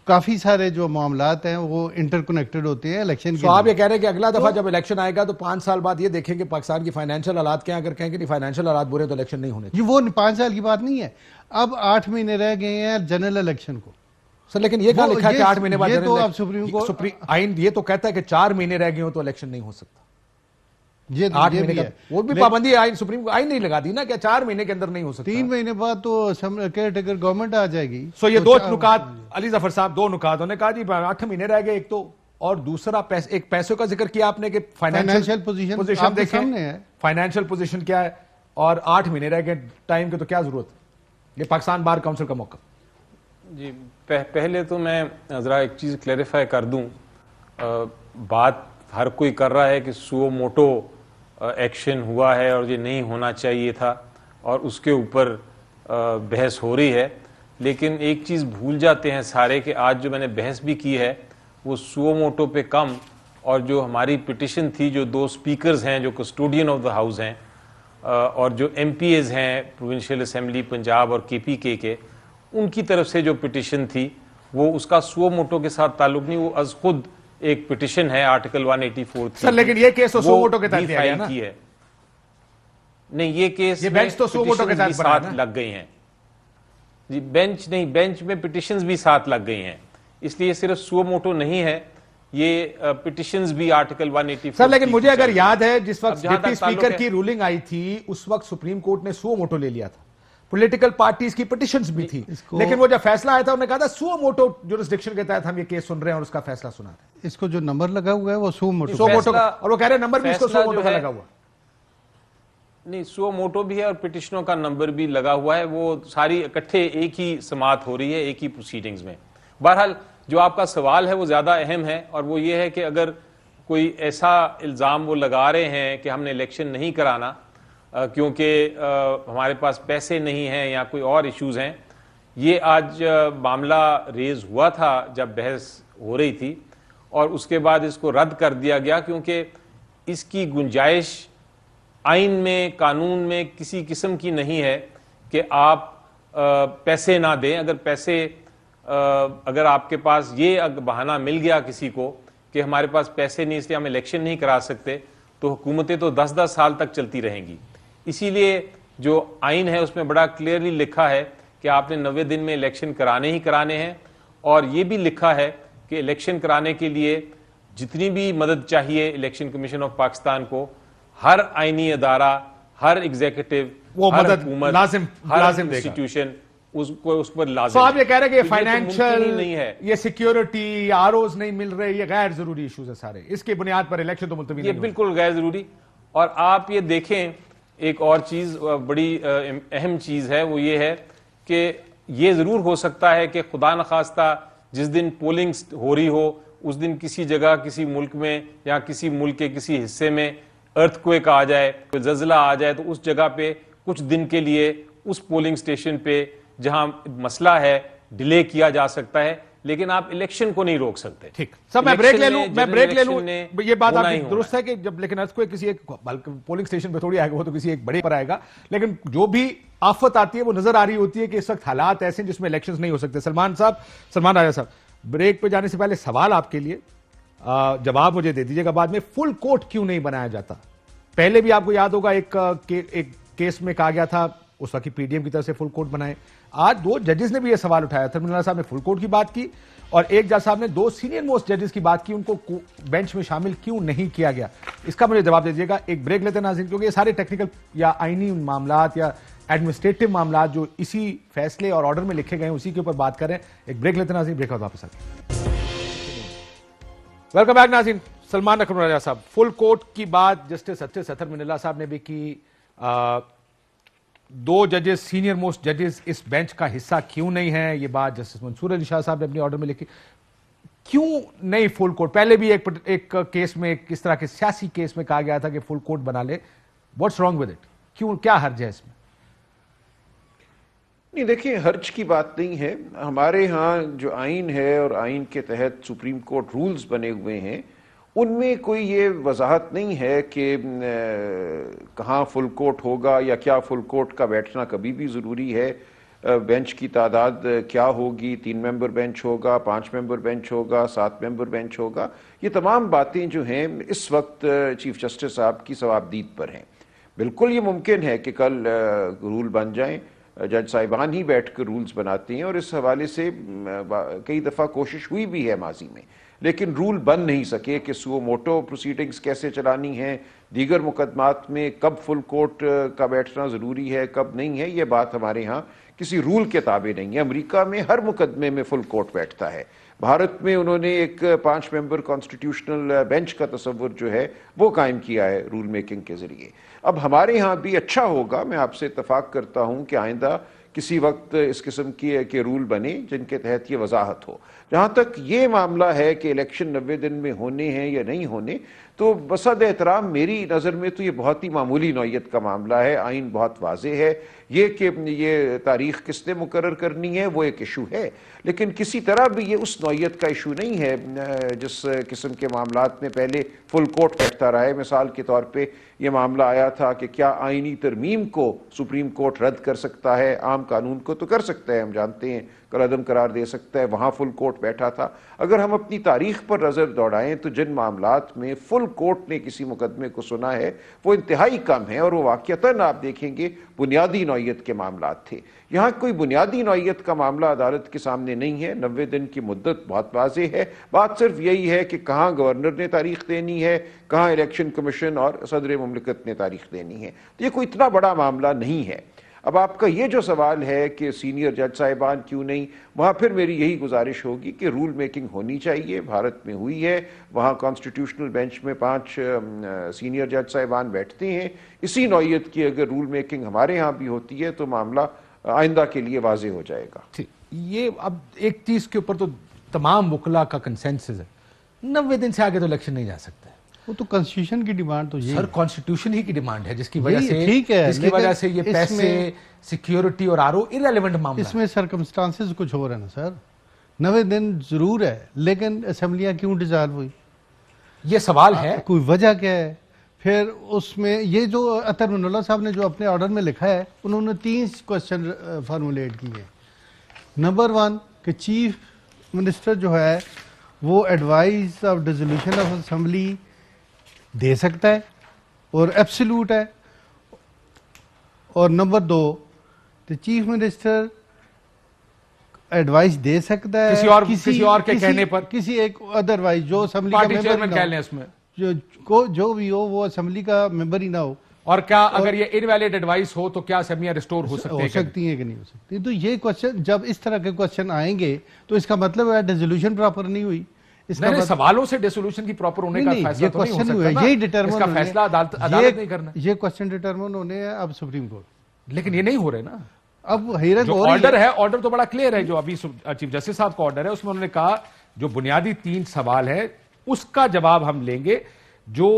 کافی سارے جو معاملات ہیں وہ انٹر کنیکٹڈ ہوتے ہیں الیکشن کے. تو آپ یہ کہہ رہے ہیں کہ اگلا دفعہ جب الیکشن آئے گا تو 5 سال بعد یہ دیکھیں کہ پاکستان کی فائنینشیل حالات کیا, اگر کہیں کہ نہیں فائنینشیل حالات برے تو الیکشن نہیں ہونے. یہ وہ 5 سال کی بات نہیں ہے, اب 8 مہینے رہ گئے ہیں جنرل الیکشن کو. سر لیکن یہ کہاں لکھا ہے کہ 8 مہینے بعد تو اب سپریم کورٹ آئین یہ تو کہتا ہے کہ 4 مہینے رہ گئے ہوں تو الیکشن نہیں ہو سکتا. یہ 8 مہینے کا وہ بھی پابندی آئین سپریم کو آئین نہیں لگا دی نا کہ 4 مہینے کے اندر نہیں ہو سکتا. 3 مہینے بعد تو کیئر ٹیکر گورنمنٹ آ جائے گی. سو یہ 2 نکات علی ظفر صاحب, 2 نکات انہوں نے کہا جی 8 مہینے رہ گئے ایک تو, اور دوسرا ایک پیسوں کا ذکر کیا آپ نے کہ فائنینشیل پوزیشن دیکھیں, فائنینشیل پوزیشن کیا ہے, اور 8 مہینے رہ گئے ٹائم کے, تو کیا ضرورت ہے. یہ پاکستان بار کونسل کا موقع. جی پہلے تو میں ذرا ایک چیز کلیریفائی کر دوں. بات ہر کوئی کر رہا ہے کہ سو موٹو ایکشن ہوا ہے اور یہ نہیں ہونا چاہیے تھا, اور اس کے اوپر بحث ہو رہی ہے. لیکن ایک چیز بھول جاتے ہیں سارے کہ آج جو میں نے بحث بھی کی ہے وہ سو موٹو پہ کم, اور جو ہماری پٹیشن تھی, جو 2 اسپیکرز ہیں جو کسٹوڈین آف دا ہاؤس ہیں, اور جو ایم پی ایز ہیں پروونشل اسمبلی پنجاب اور کے پی کے, ان کی طرف سے جو پٹیشن تھی وہ اس کا سو موٹو کے ساتھ تعلق نہیں, وہ از خود ایک پٹیشن ہے آرٹیکل 184 سر. لیکن یہ کیس تو سو موٹو کے تحت فائل کی ہے. نہیں, یہ کیس بینچ تو سو موٹو کے ساتھ لگ گئی ہیں جی. بینچ نہیں, بینچ میں پٹیشنز بھی ساتھ لگ گئی ہیں, اس لیے صرف سو موٹو نہیں ہے, یہ پٹیشنز بھی آرٹیکل 184. سر لیکن مجھے اگر یاد ہے جس وقت ڈپٹی اسپیکر کی رولنگ آئی تھی اس وقت سپریم کورٹ نے سو موٹو لے لیا تھا. پولیٹیکل پارٹیز کی پٹیشنز بھی تھی, لیکن وہ جب فیصلہ آیا تھا انہوں نے کہا تھا سو موٹو جورسڈکشن کے تحت ہم یہ کیس سن رہے ہیں اور اس کا فیصلہ سنا رہے ہیں. اس کو جو نمبر لگا ہوا ہے وہ سو موٹو, اور وہ کہہ رہے ہیں نمبر بھی اس کو سو موٹو کا لگا ہوا. نہیں سو موٹو بھی ہے اور پٹیشنوں کا نمبر بھی لگا ہوا ہے, وہ ساری اکٹھے ایک ہی سماعت ہو رہی ہے ایک ہی پروسیڈنگز میں. بہرحال جو آپ کا سوال ہے وہ زیادہ اہم ہے, اور وہ یہ ہے کہ اگر کوئی ایسا الزام وہ لگا رہے ہیں کہ ہم نے الیکشن نہیں کرانا کیونکہ ہمارے پاس پیسے نہیں ہیں یا کوئی اور ایشوز ہیں. یہ آج معاملہ ریز ہوا تھا جب بحث ہو رہی تھی, اور اس کے بعد اس کو رد کر دیا گیا کیونکہ اس کی گنجائش آئین میں, قانون میں کسی قسم کی نہیں ہے کہ آپ پیسے نہ دیں. اگر پیسے اگر آپ کے پاس یہ بہانہ مل گیا کسی کو کہ ہمارے پاس پیسے نہیں اس لیے ہم الیکشن نہیں کرا سکتے, تو حکومتیں تو 10-10 سال تک چلتی رہیں گی. اسی لیے جو آئین ہے اس میں بڑا کلیئرلی لکھا ہے کہ آپ نے 90 دن میں الیکشن کرانے ہی کرانے ہیں, اور یہ بھی لکھا ہے کہ الیکشن کرانے کے لیے جتنی بھی مدد چاہیے الیکشن کمیشن آف پاکستان کو, ہر آئینی ادارہ, ہر ایگزیکٹو, وہ ہر مدد حکومت, لازم ہر دے گا. انسٹیٹیوشن اس پر لازم. تو آپ یہ کہہ رہے ہیں کہ تو فائنینشل نہیں ہے, یہ سیکیورٹی, آر اوز نہیں مل رہے, یہ غیر ضروری ایشوز ہیں سارے, اس کی بنیاد پر الیکشن تو ملتوی یہ نہیں بالکل غیر ضروری. اور آپ یہ دیکھیں ایک اور چیز بڑی اہم چیز ہے, وہ یہ ہے کہ یہ ضرور ہو سکتا ہے کہ خدا نخواستہ جس دن پولنگ ہو رہی ہو اس دن کسی جگہ, کسی ملک میں یا کسی ملک کے کسی حصے میں ارتھ کویک آ جائے, کوئی زلزلہ آ جائے, تو اس جگہ پہ کچھ دن کے لیے اس پولنگ سٹیشن پہ جہاں مسئلہ ہے ڈیلے کیا جا سکتا ہے, لیکن آپ الیکشن کو نہیں روک سکتے. ٹھیک سر, میں بریک لے لوں. یہ بات آپ کی درست ہے کہ جب لیکن ارتھ کویک کسی ایک پولنگ سٹیشن پہ تھوڑی آئے گا, وہ تو کسی ایک بڑے پر آئے گا, لیکن جو بھی آفت آتی ہے وہ نظر آ رہی ہوتی ہے کہ اس وقت حالات ایسے ہیں جس میں الیکشنز نہیں ہو سکتے. سلمان راجہ صاحب, بریک پہ جانے سے پہلے سوال آپ کے لیے, جواب مجھے دے دیجیے گا بعد میں. فل کورٹ کیوں نہیں بنایا جاتا؟ پہلے بھی آپ کو یاد ہوگا ایک کیس میں کہا گیا تھا اس وقت پی ڈی ایم کی طرف سے فل کورٹ بنائے. آج 2 ججز نے بھی یہ سوال اٹھایا. تھرمل صاحب نے فل کورٹ کی بات کی, اور ایک جج صاحب نے 2 سینئر موسٹ ججز کی بات کی, ان کو بینچ میں شامل کیوں نہیں کیا گیا. اس کا مجھے جواب دیجیے گا. ایک بریک لیتے ہیں ناظرین, کیونکہ یہ سارے ٹیکنیکل یا آئینی معاملات یا ایڈمنسٹریٹو معاملات جو اسی فیصلے اور آرڈر میں لکھے گئے ہیں اسی کے اوپر بات کریں. ایک بریک لیتے ہیں ناظرین, بریک واپس آتے ہیں. ویلکم بیک ناظرین. سلمان اکرم راجہ صاحب, فل کورٹ کی بات جسٹس اطہر مناللہ صاحب نے بھی کی. 2 ججز, سینئر موسٹ ججز اس بینچ کا حصہ کیوں نہیں ہے, یہ بات جسٹس منصور علی شاہ صاحب نے اپنے آرڈر میں لکھی. کیوں نہیں فل کورٹ؟ پہلے بھی ایک کیس میں, کس طرح کے سیاسی کیس میں کہا گیا تھا کہ فل کورٹ بنا لے. What's wrong with it? کیوں, کیا حرج ہے اس میں؟ نہیں دیکھیں, حرج کی بات نہیں ہے. ہمارے ہاں جو آئین ہے اور آئین کے تحت سپریم کورٹ رولز بنے ہوئے ہیں, ان میں کوئی یہ وضاحت نہیں ہے کہ کہاں فل کورٹ ہوگا یا کیا فل کورٹ کا بیٹھنا کبھی بھی ضروری ہے. بینچ کی تعداد کیا ہوگی, 3 ممبر بینچ ہوگا, 5 ممبر بینچ ہوگا, 7 ممبر بینچ ہوگا, یہ تمام باتیں جو ہیں اس وقت چیف جسٹس صاحب کی ثوابدید پر ہیں. بالکل یہ ممکن ہے کہ کل رول بن جائیں, جج صاحبان ہی بیٹھ کر رولز بناتے ہیں, اور اس حوالے سے کئی دفعہ کوشش ہوئی بھی ہے ماضی میں, لیکن رول بن نہیں سکے کہ سو موٹو پروسیڈنگز کیسے چلانی ہیں, دیگر مقدمات میں کب فل کورٹ کا بیٹھنا ضروری ہے کب نہیں ہے. یہ بات ہمارے ہاں کسی رول کے تابع نہیں ہے. امریکہ میں ہر مقدمے میں فل کورٹ بیٹھتا ہے. بھارت میں انہوں نے ایک 5 ممبر کانسٹیٹیوشنل بینچ کا تصور جو ہے وہ قائم کیا ہے رول میکنگ کے ذریعے. اب ہمارے ہاں بھی اچھا ہوگا, میں آپ سے اتفاق کرتا ہوں کہ آئندہ کسی وقت اس قسم کے رول بنے جن کے تحت یہ وضاحت ہو. جہاں تک یہ معاملہ ہے کہ الیکشن 90 دن میں ہونے ہیں یا نہیں ہونے, تو بصد احترام میری نظر میں تو یہ بہت ہی معمولی نوعیت کا معاملہ ہے. آئین بہت واضح ہے. یہ کہ یہ تاریخ کس نے مقرر کرنی ہے وہ ایک ایشو ہے, لیکن کسی طرح بھی یہ اس نوعیت کا ایشو نہیں ہے جس قسم کے معاملات میں پہلے فل کورٹ بیٹھتا رہا ہے. مثال کے طور پہ یہ معاملہ آیا تھا کہ کیا آئینی ترمیم کو سپریم کورٹ رد کر سکتا ہے. عام قانون کو تو کر سکتا ہے, ہم جانتے ہیں, کالعدم قرار دے سکتا ہے. وہاں فل کورٹ بیٹھا تھا. اگر ہم اپنی تاریخ پر نظر دوڑائیں تو جن معاملات میں فل کورٹ نے کسی مقدمے کو سنا ہے وہ انتہائی کم ہے, اور وہ واقعتاً آپ دیکھیں گے بنیادی نوعیت کے معاملات تھے. یہاں کوئی بنیادی نوعیت کا معاملہ عدالت کے سامنے نہیں ہے. 90 دن کی مدت بہت واضح ہے. بات صرف یہی ہے کہ کہاں گورنر نے تاریخ دینی ہے, کہاں الیکشن کمیشن اور صدر مملکت نے تاریخ دینی ہے. تو یہ کوئی اتنا بڑا معاملہ نہیں ہے. اب آپ کا یہ جو سوال ہے کہ سینئر جج صاحبان کیوں نہیں، وہاں پھر میری یہی گزارش ہوگی کہ رول میکنگ ہونی چاہیے، بھارت میں ہوئی ہے، وہاں کانسٹیٹیوشنل بینچ میں 5 سینئر جج صاحبان بیٹھتے ہیں، اسی نوعیت کی اگر رول میکنگ ہمارے ہاں بھی ہوتی ہے تو معاملہ آئندہ کے لیے واضح ہو جائے گا۔ یہ اب ایک چیز کے اوپر تو تمام وکلاء کا کنسنسس ہے، 90 دن سے آگے تو الیکشن نہیں جا سکتا ہے۔ وہ تو کنسٹیٹیوشن کی ڈیمانڈ تو یہ سر کانسٹیٹیوشن ہی کی ڈیمانڈ ہے جس کی وجہ سے ٹھیک ہے، جس کی وجہ سے یہ پیسے سیکیورٹی اور آر او ارریلیونٹ معاملہ اس میں سرکمسٹانسز کچھ ہو رہے ہیں نا سر، 90 دن ضرور ہے لیکن اسمبلیاں کیوں ڈیزالو ہوئی، یہ سوال ہے، کوئی وجہ کیا ہے؟ پھر اس میں یہ جو اطہر من اللہ صاحب نے جو اپنے آرڈر میں لکھا ہے انہوں نے 3 کوسچن فارمولیٹ کیے ہیں۔ نمبر 1 کہ چیف منسٹر جو ہے وہ advise of dissolution of assembly دے سکتا ہے اور ایبسولوٹ ہے، اور نمبر 2 کہ چیف منسٹر ایڈوائز دے سکتا ہے کسی اور کے کہنے پر، کسی ایک ادروائز جو اسمبلی کا پارٹی چیئرمین کہہ لیں اس میں جو بھی ہو وہ اسمبلی کا ممبر ہی نہ ہو، اور کیا اگر یہ انویلڈ ایڈوائس ہو تو کیا اسمبلیاں ریسٹور ہو سکتی ہیں کہ نہیں ہو سکتی؟ تو یہ کوسچن جب اس طرح کے کوسچن آئیں گے تو اس کا مطلب ہے ڈیزولوشن پراپر نہیں ہوئی، اس کا سوالوں سے ڈیسولوشن کی پراپر ہونے کا فیصلہ تو نہیں ہو سکتا نا، یہی ڈیٹرمن اس کا فیصلہ عدالت نہیں کرنا، یہ کوسچن ڈیٹرمن ہونے ہیں اب سپریم کورٹ، لیکن یہ نہیں ہو رہے نا۔ اب حیرت جو آرڈر ہے، آرڈر تو بڑا کلیئر ہے، جو ابھی چیف جسٹس صاحب کا آرڈر ہے اس میں انہوں نے کہا جو بنیادی 3 سوال ہے اس کا جواب ہم لیں گے، جو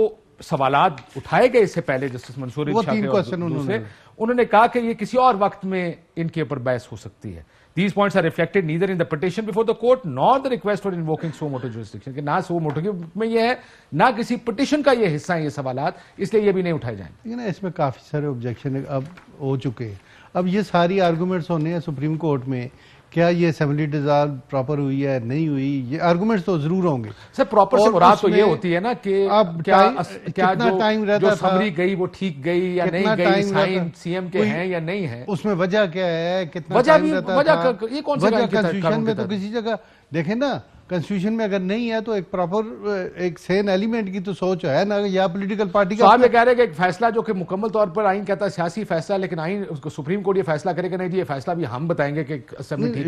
سوالات اٹھائے گئے اس سے پہلے جسٹس منصور انہوں نے کہا کہ یہ کسی اور وقت میں ان کے اوپر بحث ہو سکتی ہے۔ These points are reflected neither in the petition before the court nor the request for invoking suo motu jurisdiction، کہ نہ suo motu میں یہ ہے نہ کسی پٹیشن کا یہ حصہ ہیں یہ سوالات، اس لیے یہ بھی نہیں اٹھائے جائیں گے۔ لیکن اس میں کافی سارے آبجیکشن اب ہو چکے ہیں، اب یہ ساری آرگومنٹس ہونے ہیں سپریم کورٹ میں، کیا یہ اسمبلی ڈیزالو پراپر ہوئی ہے نہیں ہوئی، یہ آرگومنٹس تو ضرور ہوں گے سر۔ پراپر سے مراد تو یہ ہوتی ہے نا کہ کیا جو سمری گئی وہ ٹھیک گئی یا نہیں گئی، سائن سی ایم کے ہیں یا نہیں ہے، اس میں وجہ کیا ہے، کتنا ٹائم رہتا تھا، یہ کون سی کنسٹیٹیوشن میں تو کسی جگہ دیکھیں نا، کنسٹیٹیوشن میں اگر نہیں ہے تو ایک پراپر ایک سین ایلیمنٹ کی تو سوچ ہے نا، یا پولیٹیکل پارٹی کا صاحب یہ کہہ رہے کہ ایک فیصلہ جو کہ مکمل طور پر آئین کہتا ہے سیاسی فیصلہ، لیکن آئین سپریم کورٹ یہ فیصلہ کرے گا نہیں جی یہ فیصلہ بھی ہم بتائیں گے کہ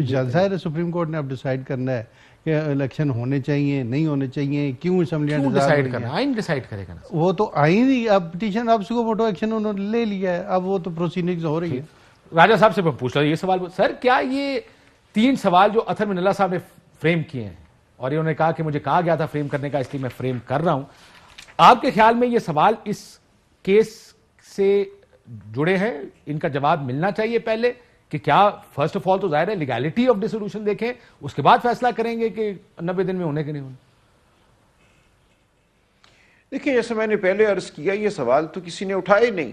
ظاہر ہے سپریم کورٹ نے اب ڈیسائیڈ کرنا ہے کہ الیکشن ہونے چاہیے نہیں ہونے چاہیے، کیوں اسمبلیاں ڈیسائیڈ کرنا، آئین ڈیسائیڈ کرے گا نا، وہ تو آئین ہی، اب پٹیشن اب سو موٹو ایکشن انہوں نے لے لیا ہے، اب وہ تو پروسیڈنگز ہو رہی ہے۔ راجہ صاحب سے میں پوچھ رہا ہوں یہ سوال، سر کیا یہ 3 سوال جو اطہر من اللہ صاحب نے فریم کیے ہیں اور انہوں نے کہا کہ مجھے کہا گیا تھا فریم کرنے کا اس لیے میں فریم کر رہا ہوں، آپ کے خیال میں یہ سوال اس کیس سے جڑے ہیں، ان کا جواب ملنا چاہیے پہلے کہ کیا فرسٹ آف آل تو ظاہر ہے لیگیلٹی آف ڈیسولوشن دیکھیں، اس کے بعد فیصلہ کریں گے کہ 90 دن میں ہونے کے نہیں ہونے؟ دیکھیں جیسے میں نے پہلے عرض کیا یہ سوال تو کسی نے اٹھائے نہیں،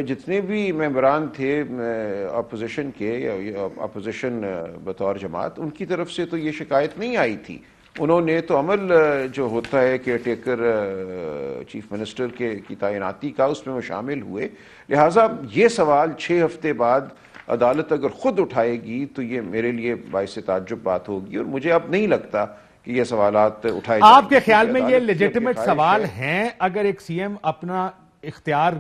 جتنے بھی ممبران تھے اپوزیشن کے یا اپوزیشن بطور جماعت، ان کی طرف سے تو یہ شکایت نہیں آئی تھی، انہوں نے تو عمل جو ہوتا ہے کہ ٹیکر چیف منسٹر کی تعیناتی کا اس میں وہ شامل ہوئے، لہٰذا یہ سوال 6 ہفتے بعد عدالت اگر خود اٹھائے گی تو یہ میرے لیے باعث تعجب بات ہوگی، اور مجھے اب نہیں لگتا کہ یہ سوالات اٹھائے جائیں گے۔ آپ کے خیال میں یہ لیجیٹمیٹ سوال ہیں اگر ایک سی ایم اپنا اختیار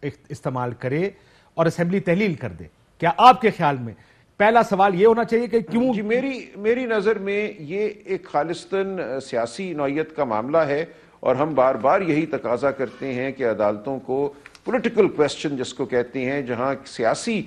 استعمال کرے اور اسمبلی تحلیل کر دے، کیا آپ کے خیال میں پہلا سوال یہ ہونا چاہیے کہ کیوں؟ جی میری نظر میں یہ ایک خالصتاً سیاسی نوعیت کا معاملہ ہے، اور ہم بار بار یہی تقاضا کرتے ہیں کہ عدالتوں کو پولیٹیکل کویسچن جس کو کہتے ہیں، جہاں سیاسی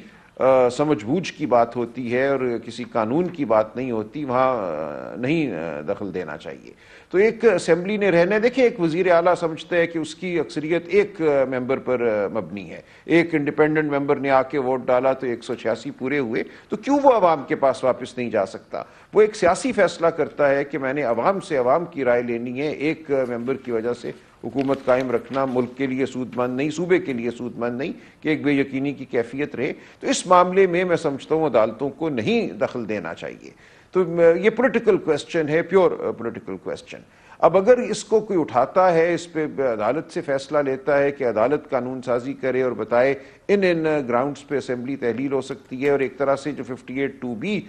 سمجھ بوجھ کی بات ہوتی ہے اور کسی قانون کی بات نہیں ہوتی، وہاں نہیں دخل دینا چاہیے۔ تو ایک اسمبلی نے رہنا ہے، دیکھیں ایک وزیر اعلیٰ سمجھتا ہے کہ اس کی اکثریت ایک ممبر پر مبنی ہے، ایک انڈیپینڈنٹ ممبر نے آ کے ووٹ ڈالا تو 186 پورے ہوئے، تو کیوں وہ عوام کے پاس واپس نہیں جا سکتا؟ وہ ایک سیاسی فیصلہ کرتا ہے کہ میں نے عوام سے عوام کی رائے لینی ہے، ایک ممبر کی وجہ سے حکومت قائم رکھنا ملک کے لیے سود مند نہیں، صوبے کے لیے سود مند نہیں کہ ایک بے یقینی کی کیفیت رہے۔ تو اس معاملے میں میں سمجھتا ہوں عدالتوں کو نہیں دخل دینا چاہیے۔ تو یہ پولیٹیکل کویسچن ہے، پیور پولیٹیکل کویسچن۔ اب اگر اس کو کوئی اٹھاتا ہے, اس پہ عدالت سے فیصلہ لیتا ہے کہ عدالت قانون سازی کرے اور بتائے ان گراؤنڈز پہ اسمبلی تحلیل ہو سکتی ہے, اور ایک طرح سے جو 58(2)B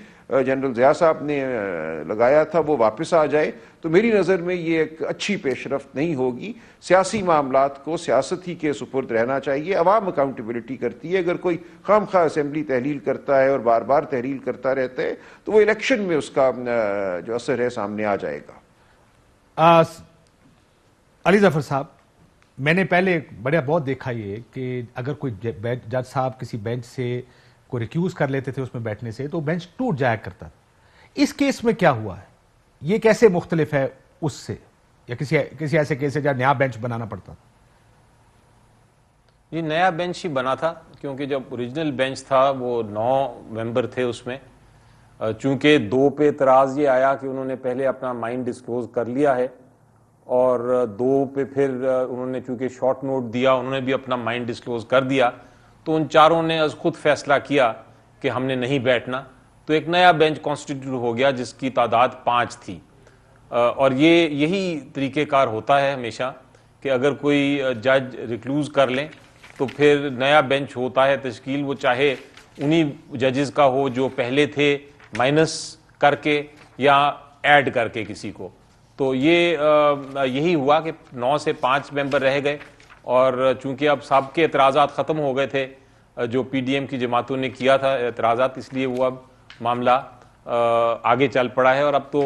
جنرل ضیاء صاحب نے لگایا تھا وہ واپس آ جائے, تو میری نظر میں یہ ایک اچھی پیش رفت نہیں ہوگی. سیاسی معاملات کو سیاست ہی کے سپرد رہنا چاہیے. عوام اکاؤنٹیبلٹی کرتی ہے. اگر کوئی خام خواہ اسمبلی تحلیل کرتا ہے اور بار بار تحلیل کرتا رہتا ہے تو وہ الیکشن میں اس کا جو اثر ہے سامنے آ جائے گا. علی ظفر صاحب, میں نے پہلے بہت دیکھا یہ کہ اگر کوئی جج صاحب کسی بینچ سے کوئی ریکیوز کر لیتے تھے اس میں بیٹھنے سے تو بینچ ٹوٹ جایا کرتا تھا. اس کیس میں کیا ہوا ہے, یہ کیسے مختلف ہے اس سے, یا کسی ایسے کیس سے جہاں نیا بینچ بنانا پڑتا تھا؟ یہ نیا بینچ ہی بنا تھا, کیونکہ جب اوریجنل بینچ تھا وہ 9 ممبر تھے اس میں. چونکہ 2 پہ اعتراض یہ آیا کہ انہوں نے پہلے اپنا مائنڈ ڈسکلوز کر لیا ہے, اور 2 پہ پھر انہوں نے چونکہ شارٹ نوٹ دیا انہوں نے بھی اپنا مائنڈ ڈسکلوز کر دیا, تو ان چاروں نے از خود فیصلہ کیا کہ ہم نے نہیں بیٹھنا. تو ایک نیا بینچ کانسٹیٹیوٹ ہو گیا جس کی تعداد 5 تھی. اور یہی طریقہ کار ہوتا ہے ہمیشہ کہ اگر کوئی جج ریکلوز کر لیں تو پھر نیا بینچ ہوتا ہے تشکیل, وہ چاہے انہی ججز کا ہو جو پہلے تھے مائنس کر کے یا ایڈ کر کے کسی کو. تو یہی ہوا کہ 9 سے 5 ممبر رہ گئے, اور چونکہ اب سب کے اعتراضات ختم ہو گئے تھے جو پی ڈی ایم کی جماعتوں نے کیا تھا اعتراضات, اس لیے وہ اب معاملہ آگے چل پڑا ہے, اور اب تو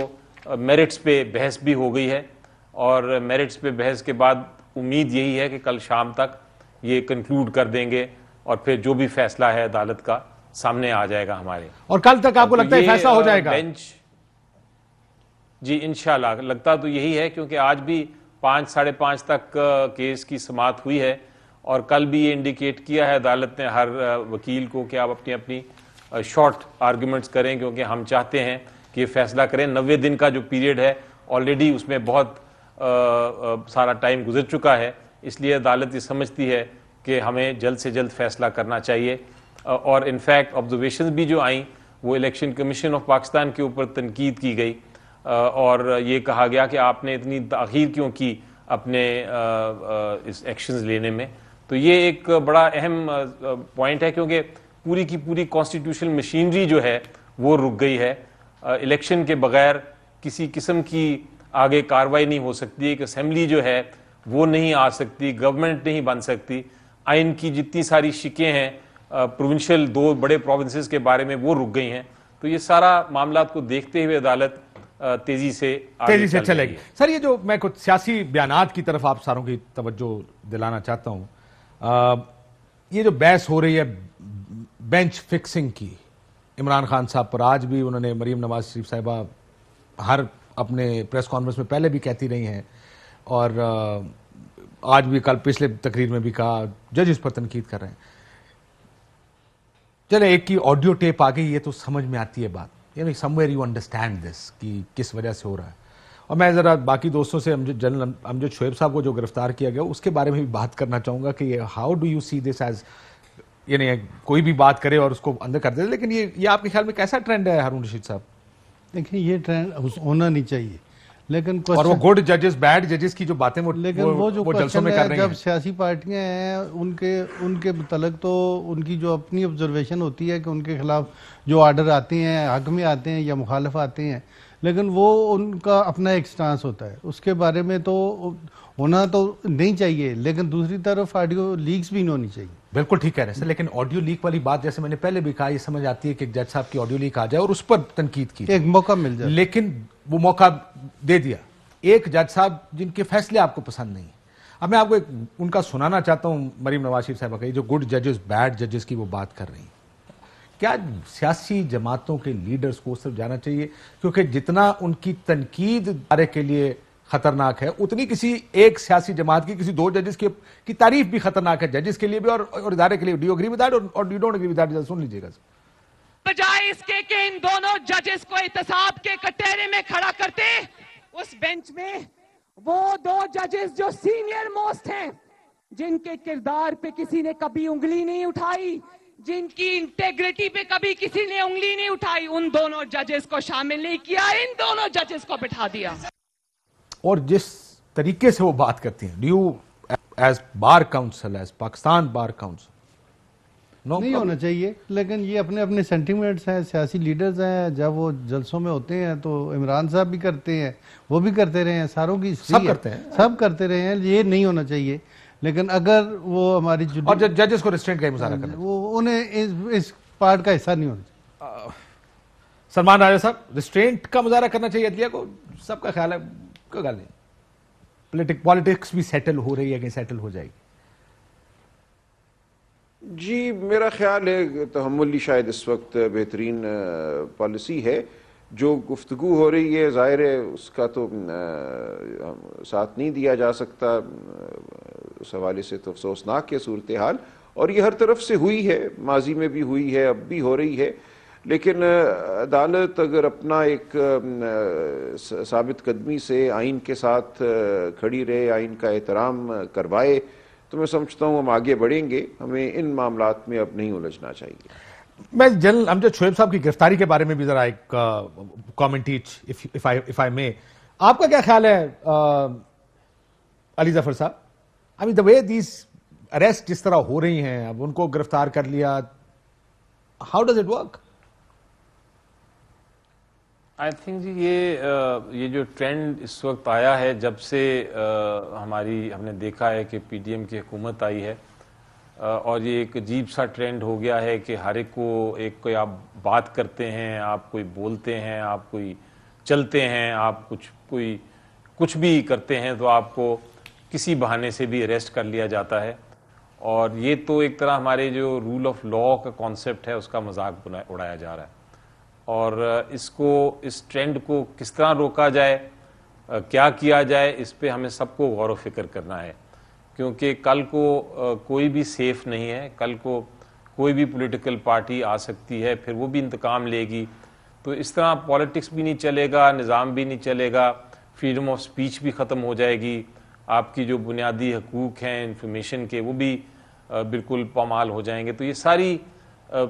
میرٹس پہ بحث بھی ہو گئی ہے, اور میرٹس پہ بحث کے بعد امید یہی ہے کہ کل شام تک یہ کنکلوڈ کر دیں گے, اور پھر جو بھی فیصلہ ہے عدالت کا سامنے آ جائے گا ہمارے. اور کل تک آپ کو لگتا ہے فیصلہ ہو جائے گا؟ بینچ جی انشاءاللہ لگتا تو یہی ہے, کیونکہ آج بھی 5 ساڑھے 5 تک کیس کی سماعت ہوئی ہے, اور کل بھی یہ انڈیکیٹ کیا ہے عدالت نے ہر وکیل کو کہ آپ اپنی شارٹ آرگومنٹس کریں, کیونکہ ہم چاہتے ہیں کہ یہ فیصلہ کریں. 90 دن کا جو پیریڈ ہے آلریڈی اس میں بہت سارا ٹائم گزر چکا ہے, اس لیے عدالت یہ سمجھتی ہے کہ ہمیں جلد سے جلد فیصلہ کرنا چاہیے. اور انفیکٹ آبزرویشنز بھی جو آئیں وہ الیکشن کمیشن آف پاکستان کے اوپر تنقید کی گئی, اور یہ کہا گیا کہ آپ نے اتنی تاخیر کیوں کی اپنے اس ایکشنز لینے میں. تو یہ ایک بڑا اہم پوائنٹ ہے, کیونکہ پوری کی پوری کانسٹیٹیوشنل مشینری جو ہے وہ رک گئی ہے. الیکشن کے بغیر کسی قسم کی آگے کاروائی نہیں ہو سکتی, ایک اسمبلی جو ہے وہ نہیں آ سکتی, گورنمنٹ نہیں بن سکتی, آئین کی جتنی ساری شکیں ہیں پروونشل 2 بڑے پروونسز کے بارے میں وہ رک گئی ہیں. تو یہ سارا معاملات کو دیکھتے ہوئے عدالت تیزی سے چلے گی. سر یہ جو میں کچھ سیاسی بیانات کی طرف آپ ساروں کی توجہ دلانا چاہتا ہوں, یہ جو بحث ہو رہی ہے بینچ فکسنگ کی, عمران خان صاحب پر آج بھی انہوں نے, مریم نواز شریف صاحبہ ہر اپنے پریس کانفرنس میں پہلے بھی کہتی رہی ہیں, اور آج بھی کل پچھلے تقریر میں بھی کہا, ججز پر تنقید کر رہے ہیں. چلے ایک کی آڈیو ٹیپ آ گئی, یہ تو سمجھ میں آتی ہے بات, یعنی سم ویئر یو انڈرسٹینڈ دس کہ کس وجہ سے ہو رہا ہے. اور میں ذرا باقی دوستوں سے جنرل امجد شعیب صاحب کو جو گرفتار کیا گیا اس کے بارے میں بھی بات کرنا چاہوں گا کہ how do you see this as, یعنی کوئی بھی بات کرے اور اس کو اندر کر دے, لیکن یہ آپ کے خیال میں کیسا ٹرینڈ ہے ہارون رشید صاحب؟ دیکھیں یہ ٹرینڈ ہونا نہیں چاہیے, لیکن اور وہ گڈ ججز بیڈ ججز کی جو باتیں وہ جلسوں میں کر رہے ہیں, جب سیاسی پارٹیاں ہیں ان کے متعلق تو ان کی جو اپنی آبزرویشن ہوتی ہے کہ ان کے خلاف جو آرڈر آتے ہیں حق میں آتے ہیں یا مخالف آتے ہیں, لیکن وہ ان کا اپنا ایک سٹانس ہوتا ہے, اس کے بارے میں تو ہونا تو نہیں چاہیے, لیکن دوسری طرف آڈیو لیکس بھی نہیں ہونی چاہیے. بالکل ٹھیک کہہ رہے ہیں سر, لیکن آڈیو لیک والی بات جیسے میں نے پہلے بھی کہا, یہ سمجھ آتی ہے کہ ایک جج صاحب کی آڈیو لیک آ جائے اور اس پر تنقید کی, ایک موقع مل جائے, لیکن وہ موقع دے دیا ایک جج صاحب جن کے فیصلے آپ کو پسند نہیں. اب میں آپ کو ان کا سنانا چاہتا ہوں, مریم نواز شریف صاحبہ کا, جو گڈ ججز بیڈ ججز کی وہ بات کر رہی ہیں. کیا سیاسی جماعتوں کے لیڈرز کو صرف جانا چاہیے, کیونکہ جتنا ان کی تنقید ادارے کے لیے خطرناک ہے اتنی کسی ایک سیاسی جماعت کی کسی 2 ججز کی تعریف بھی خطرناک ہے, ججز کے لیے بھی اور ادارے کے لیے. Do you agree with that اور do you don't agree with that? سن لیجیے گا. بجائے اس کے کہ ان دونوں ججز کو احتساب کے کٹہرے میں کھڑا کرتے, اس بینچ میں وہ 2 ججز جو سینئر موسٹ ہیں, جن کے کردار پہ کسی نے کبھی انگلی نہیں اٹھائی, جن کی انٹیگریٹی پہ کبھی کسی نے انگلی نہیں اٹھائی, ان دونوں ججز کو شامل نہیں کیا, ان دونوں ججز کو بٹھا دیا. اور جس طریقے سے وہ بات کرتی ہیں, do you as bar council, as Pakistan bar council, نہیں ہونا چاہیے. لیکن یہ اپنے اپنے سینٹیمنٹس ہیں, سیاسی لیڈرز ہیں, جب وہ جلسوں میں ہوتے ہیں تو عمران صاحب بھی کرتے ہیں, وہ بھی کرتے رہے ہیں, ساروں کی سب کرتے ہیں, سب کرتے رہے ہیں, یہ نہیں ہونا چاہیے. لیکن اگر وہ ہماری اور ججز کو ریسٹرینٹ کا ہی مظاہرہ کرنا, وہ انہیں اس پارٹ کا حصہ نہیں ہونا چاہیے. سلمان راجہ صاحب, ریسٹرینٹ کا مظاہرہ کرنا چاہیے عدلیہ کو, سب کا خیال ہے, کوئی گل نہیں, پالیٹکس بھی سیٹل ہو رہی ہے کہ سیٹل ہو جائے گی. جی میرا خیال ہے تحملی شاید اس وقت بہترین پالیسی ہے. جو گفتگو ہو رہی ہے ظاہر ہے اس کا تو ساتھ نہیں دیا جا سکتا, اس حوالے سے تو افسوسناک ہے صورتحال, اور یہ ہر طرف سے ہوئی ہے, ماضی میں بھی ہوئی ہے, اب بھی ہو رہی ہے. لیکن عدالت اگر اپنا ایک ثابت قدمی سے آئین کے ساتھ کھڑی رہے, آئین کا احترام کروائے, تو میں سمجھتا ہوں ہم آگے بڑھیں گے. ہمیں ان معاملات میں اب نہیں الجھنا چاہیے. میں جنرل امجد شعیب صاحب کی گرفتاری کے بارے میں بھی ذرا ایک کامنٹ اف آئی میں, آپ کا کیا خیال ہے علی ظفر صاحب؟ آئی مین دا وے دیز اریسٹ جس طرح ہو رہی ہیں, اب ان کو گرفتار کر لیا, how does it work? I think جی یہ جو ٹرینڈ اس وقت آیا ہے جب سے ہم نے دیکھا ہے کہ پی ڈی ایم کی حکومت آئی ہے, اور یہ ایک عجیب سا ٹرینڈ ہو گیا ہے کہ ہر ایک کو کوئی آپ بات کرتے ہیں, آپ کوئی بولتے ہیں, آپ کوئی چلتے ہیں, آپ کچھ بھی کرتے ہیں تو آپ کو کسی بہانے سے بھی اریسٹ کر لیا جاتا ہے. اور یہ تو ایک طرح ہمارے جو رول آف لا کا کانسیپٹ ہے اس کا مذاق اڑایا جا رہا ہے. اور اس ٹرینڈ کو کس طرح روکا جائے, کیا کیا جائے, اس پہ ہمیں سب کو غور و فکر کرنا ہے, کیونکہ کل کو کوئی بھی سیف نہیں ہے. کل کو کوئی بھی پولیٹیکل پارٹی آ سکتی ہے, پھر وہ بھی انتقام لے گی. تو اس طرح پالیٹکس بھی نہیں چلے گا, نظام بھی نہیں چلے گا, فریڈم آف سپیچ بھی ختم ہو جائے گی, آپ کی جو بنیادی حقوق ہیں انفارمیشن کے وہ بھی بالکل پامال ہو جائیں گے. تو یہ ساری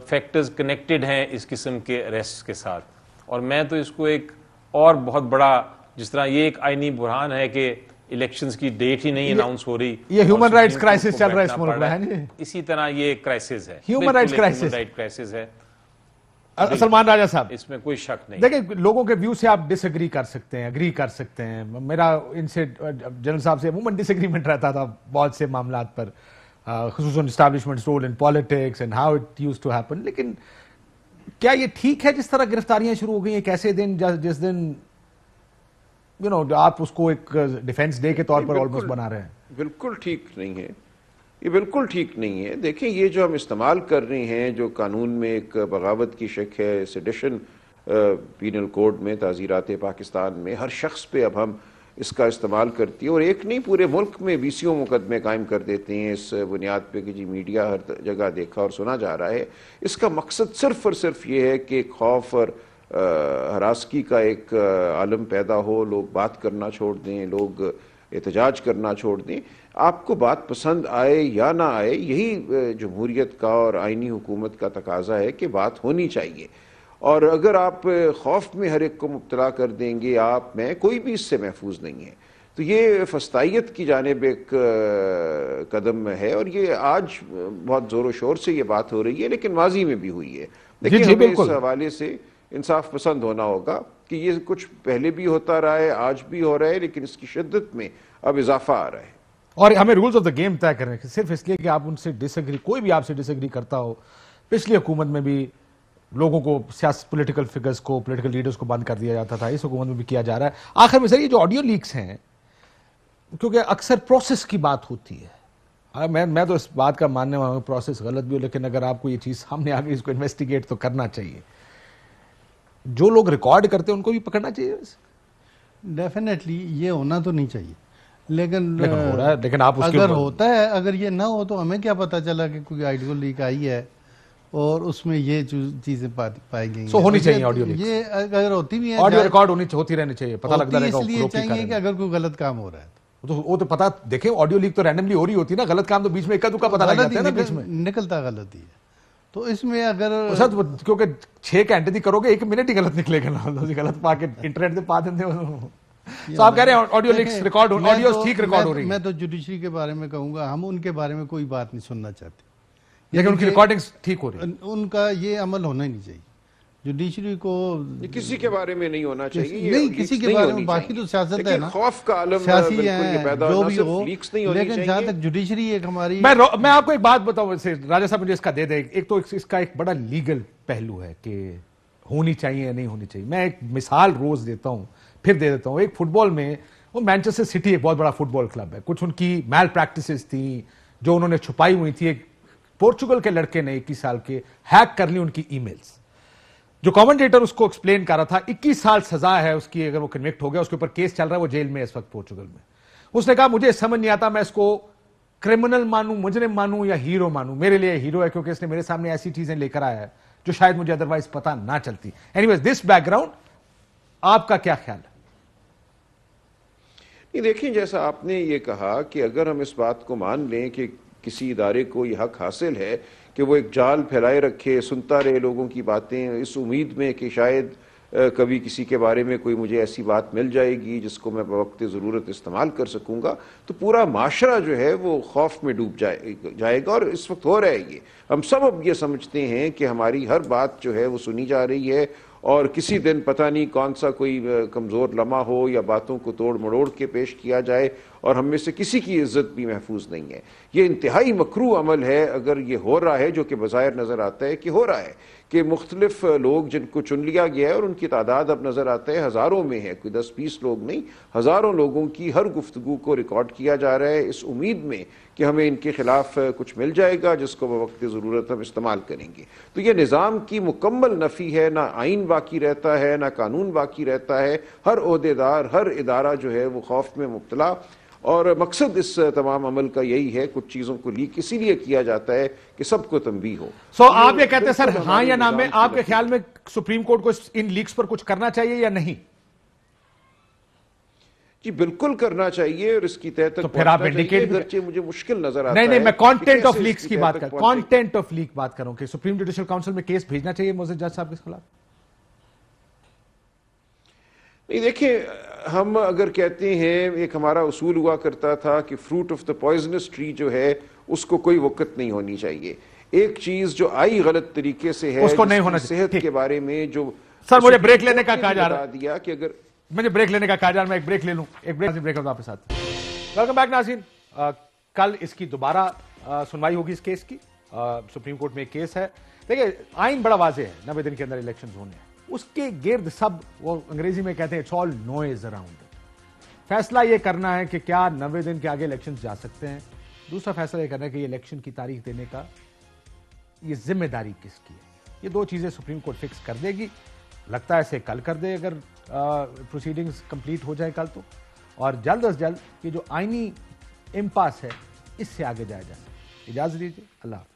فیکٹرز کنیکٹڈ ہیں اس قسم کے اریسٹ کے ساتھ. اور میں تو اس کو ایک اور بہت بڑا, جس طرح یہ ایک آئینی بحران ہے کہ الیکشنز کی ڈیٹ ہی نہیں اناؤنس ہو رہی, یہ ہیومن رائٹس کرائسس چل رہا ہے اس ملک میں, اسی طرح یہ ایک کرائسس ہے, ہیومن رائٹس کرائسس ہے. سلمان راجہ صاحب, اس میں کوئی شک نہیں. دیکھیں لوگوں کے ویو سے آپ ڈس ایگری کر سکتے ہیں, اگری کر سکتے ہیں. میرا ان سے جنرل صاحب سے عموماً ڈس ایگریمنٹ رہتا تھا بہت سے معاملات پر, خصوصاً establishment's role in politics and how it used to happen. لیکن کیا یہ ٹھیک ہے جس طرح گرفتاریاں شروع ہو گئی ہیں, کیسے دن جس دن آپ اس کو ایک ڈیفینس ڈے کے طور پر آلموسٹ بنا رہے ہیں؟ بالکل ٹھیک نہیں ہے, یہ بالکل ٹھیک نہیں ہے. دیکھیں یہ جو ہم استعمال کر رہے ہیں, جو قانون میں ایک بغاوت کی شک ہے, سیڈیشن پینل کوڈ میں, تعزیرات پاکستان میں, ہر شخص پہ اب ہم اس کا استعمال کرتی ہے, اور ایک نہیں پورے ملک میں 20 مقدمے قائم کر دیتے ہیں اس بنیاد پہ کہ جی میڈیا ہر جگہ دیکھا اور سنا جا رہا ہے. اس کا مقصد صرف اور صرف یہ ہے کہ خوف اور ہراسگی کا ایک عالم پیدا ہو, لوگ بات کرنا چھوڑ دیں, لوگ احتجاج کرنا چھوڑ دیں. آپ کو بات پسند آئے یا نہ آئے, یہی جمہوریت کا اور آئینی حکومت کا تقاضا ہے کہ بات ہونی چاہیے. اور اگر آپ خوف میں ہر ایک کو مبتلا کر دیں گے, آپ میں کوئی بھی اس سے محفوظ نہیں ہے. تو یہ فسطائیت کی جانب ایک قدم ہے, اور یہ آج بہت زور و شور سے یہ بات ہو رہی ہے, لیکن ماضی میں بھی ہوئی ہے. لیکن ہمیں اس حوالے سے انصاف پسند ہونا ہوگا کہ یہ کچھ پہلے بھی ہوتا رہا ہے, آج بھی ہو رہا ہے, لیکن اس کی شدت میں اب اضافہ آ رہا ہے. اور ہمیں رولز آف دا گیم طے کرنے ہیں, صرف اس لیے کہ آپ ان سے ڈس ایگری, کوئی بھی آپ سے ڈس ایگری کرتا ہو. پچھلی حکومت میں بھی لوگوں کو, سیاسی پولیٹیکل فگرز کو, پولیٹیکل لیڈرز کو بند کر دیا جاتا تھا, اس حکومت میں بھی کیا جا رہا ہے. آخر میں سر یہ جو آڈیو لیکس ہیں, کیونکہ اکثر پروسیس کی بات ہوتی ہے, میں تو اس بات کا ماننے والا ہوں پروسیس غلط بھی ہو, لیکن اگر آپ کو یہ چیز سامنے آ گئی اس کو انویسٹیگیٹ تو کرنا چاہیے. جو لوگ ریکارڈ کرتے ہیں ان کو بھی پکڑنا چاہیے. ڈیفینیٹلی یہ ہونا تو نہیں چاہیے, لیکن ہو رہا ہے. لیکن آپ اگر ہوتا ہے, اگر یہ نہ ہو تو ہمیں کیا پتہ چلا کہ کوئی آڈیو لیک آئی ہے اور اس میں یہ چیزیں پائی گئی. ہونی چاہیے آڈیو لیک, یہ اگر ہوتی بھی ہیں, آڈیو ریکارڈ ہوتی رہنی چاہیے, پتہ لگتا رہے گا. اس لیے چاہیے کہ اگر کوئی غلط کام ہو رہا ہے تو وہ تو پتہ, دیکھیں آڈیو لیک تو رینڈملی ہو رہی ہوتی ہے نا, غلط کام تو بیچ میں اکا دکا پتہ لگ جاتا ہے نا, بیچ میں نکلتا غلط ہی ہے. تو اس میں اگر کیونکہ 6 گھنٹے دی کرو گے, 1 منٹ ہی غلط نکلے گا نا, غلط پا کے انٹرنیٹ پہ پا دیتے ہو. صاحب کہہ رہے ہیں آڈیو لیکس ریکارڈ آڈیوز ٹھیک ریکارڈ ہو رہی ہیں. میں تو جوڈیشری کے بارے میں کہوں گا, ہم ان کے بارے میں کوئی بات نہیں سننا چاہتے, لیکن ان کی ریکارڈنگز ٹھیک ہو رہی ہیں. ان کا یہ عمل ہونا ہی نہیں چاہیے. جوڈیشری کو کسی کے بارے میں نہیں ہونا چاہیے, نہیں کسی کے بارے میں, باقی تو سیاست ہے نا, خوف کا عالم سیاسی ہے جو بھی ہو, لیکن جہاں تک جوڈیشری ایک ہماری. میں آپ کو ایک بات بتاؤں, راجہ صاحب مجھے اس کا دے دیں. ایک تو اس کا ایک بڑا لیگل پہلو ہے کہ ہونی چاہیے یا نہیں ہونی چاہیے. میں ایک مثال روز دیتا ہوں, پھر دے دیتا ہوں. ایک فٹ بال میں, وہ مینچسٹر سٹی ایک بہت بڑا فٹ بال کلب ہے, کچھ ان کی میل پریکٹسز تھیں جو انہوں نے چھپائی ہوئی تھی. ایک پورچوگل کے لڑکے نے 21 سال کے ہیک کر لی ان کی ای میلز. جو کامنٹیٹر اس کو ایکسپلین کر رہا تھا, 21 سال سزا ہے اس کی اگر وہ کنوکٹ ہو گیا, اس کے اوپر کیس چل رہا ہے, وہ جیل میں اس وقت پورچوگل میں. اس نے کہا مجھے سمجھ نہیں آتا میں اس کو کرمنل مانوں, مجرم مانوں یا ہیرو مانوں. میرے لیے ہیرو ہے کیونکہ اس نے میرے سامنے ایسی چیزیں لے کر آیا ہے جو شاید مجھے ادروائز پتہ نہ چلتی. Anyways this background, آپ کا کیا خیال ہے؟ نہیں دیکھیں, جیسا آپ نے یہ کہا کہ اگر ہم اس بات کو مان لیں کہ کسی ادارے کو یہ حق حاصل ہے کہ وہ ایک جال پھیلائے رکھے, سنتا رہے لوگوں کی باتیں اس امید میں کہ شاید کبھی کسی کے بارے میں کوئی مجھے ایسی بات مل جائے گی جس کو میں بوقت ضرورت استعمال کر سکوں گا, تو پورا معاشرہ جو ہے وہ خوف میں ڈوب جائے گا. اور اس وقت ہو رہا ہے یہ. ہم سب اب یہ سمجھتے ہیں کہ ہماری ہر بات جو ہے وہ سنی جا رہی ہے, اور کسی دن پتہ نہیں کون سا کوئی کمزور لمحہ ہو یا باتوں کو توڑ مڑوڑ کے پیش کیا جائے, اور ہم میں سے کسی کی عزت بھی محفوظ نہیں ہے. یہ انتہائی مکروہ عمل ہے اگر یہ ہو رہا ہے, جو کہ بظاہر نظر آتا ہے کہ ہو رہا ہے, کہ مختلف لوگ جن کو چن لیا گیا ہے اور ان کی تعداد اب نظر آتا ہے ہزاروں میں ہے, کوئی 10-20 لوگ نہیں, ہزاروں لوگوں کی ہر گفتگو کو ریکارڈ کیا جا رہا ہے اس امید میں کہ ہمیں ان کے خلاف کچھ مل جائے گا جس کو بوقت ضرورت ہم استعمال کریں گے. تو یہ نظام کی مکمل نفی ہے, نہ آئین باقی رہتا ہے نہ قانون باقی رہتا ہے. ہر عہدیدار, ہر ادارہ جو ہے وہ خوف میں مبتلا, اور مقصد اس تمام عمل کا یہی ہے, کچھ چیزوں کو لیک اسی لیے کیا جاتا ہے کہ سب کو تنبیہ ہو. آپ یہ کہتے ہیں سر ہاں یا نہ میں, آپ کے خیال میں سپریم کورٹ کو ان لیکس پر کچھ کرنا چاہیے یا نہیں؟ جی بالکل کرنا چاہیے, اور اس کی تحت تو پھر آپ انڈیکیٹ, اگرچہ مجھے مشکل نظر آتا ہے. نہیں میں کانٹینٹ آف لیکس کی بات کر, کانٹینٹ آف لیک بات کروں کہ سپریم جوڈیشل کاؤنسل میں کیس بھیجنا چاہیے موزز جج صاحب کے خلاف. نہیں دیکھیں, ہم اگر کہتے ہیں, ایک ہمارا اصول ہوا کرتا تھا کہ fruit of the poisonous tree جو ہے اس کو کوئی وقت نہیں ہونی چاہیے. ایک چیز جو آئی غلط طریقے سے ہے, اس کو نہیں ہونا چاہیے. صحت کے بارے میں جو سر مجھے بریک لینے کا کہا جا رہا دیا کہ اگر مجھے بریک لینے کا کہا جا رہا ہے, میں ایک بریک لے لوں, ایک بریک واپس آتے ہیں. ویلکم بیک ناظرین. کل اس کی دوبارہ سنوائی ہوگی اس کیس کی. سپریم کورٹ میں ایک کیس ہے. دیکھیں آئین بڑا واضح ہے, 90 دن کے اندر الیکشنز ہونے ہیں. اس کے گرد سب, وہ انگریزی میں کہتے ہیں اٹس آل نوائز اراؤنڈ. فیصلہ یہ کرنا ہے کہ کیا 90 دن کے آگے الیکشنز جا سکتے ہیں. دوسرا فیصلہ یہ کرنا ہے کہ یہ الیکشن کی تاریخ دینے کا یہ ذمہ داری کس کی ہے. یہ دو چیزیں سپریم کورٹ فکس کر دے گی. لگتا ہے اسے کل کر دے اگر پروسیڈنگز کمپلیٹ ہو جائے کل تو, اور جلد از جلد یہ جو آئینی امپاس ہے اس سے آگے جایا جائے. اجازت دیجیے, اللہ حافظ.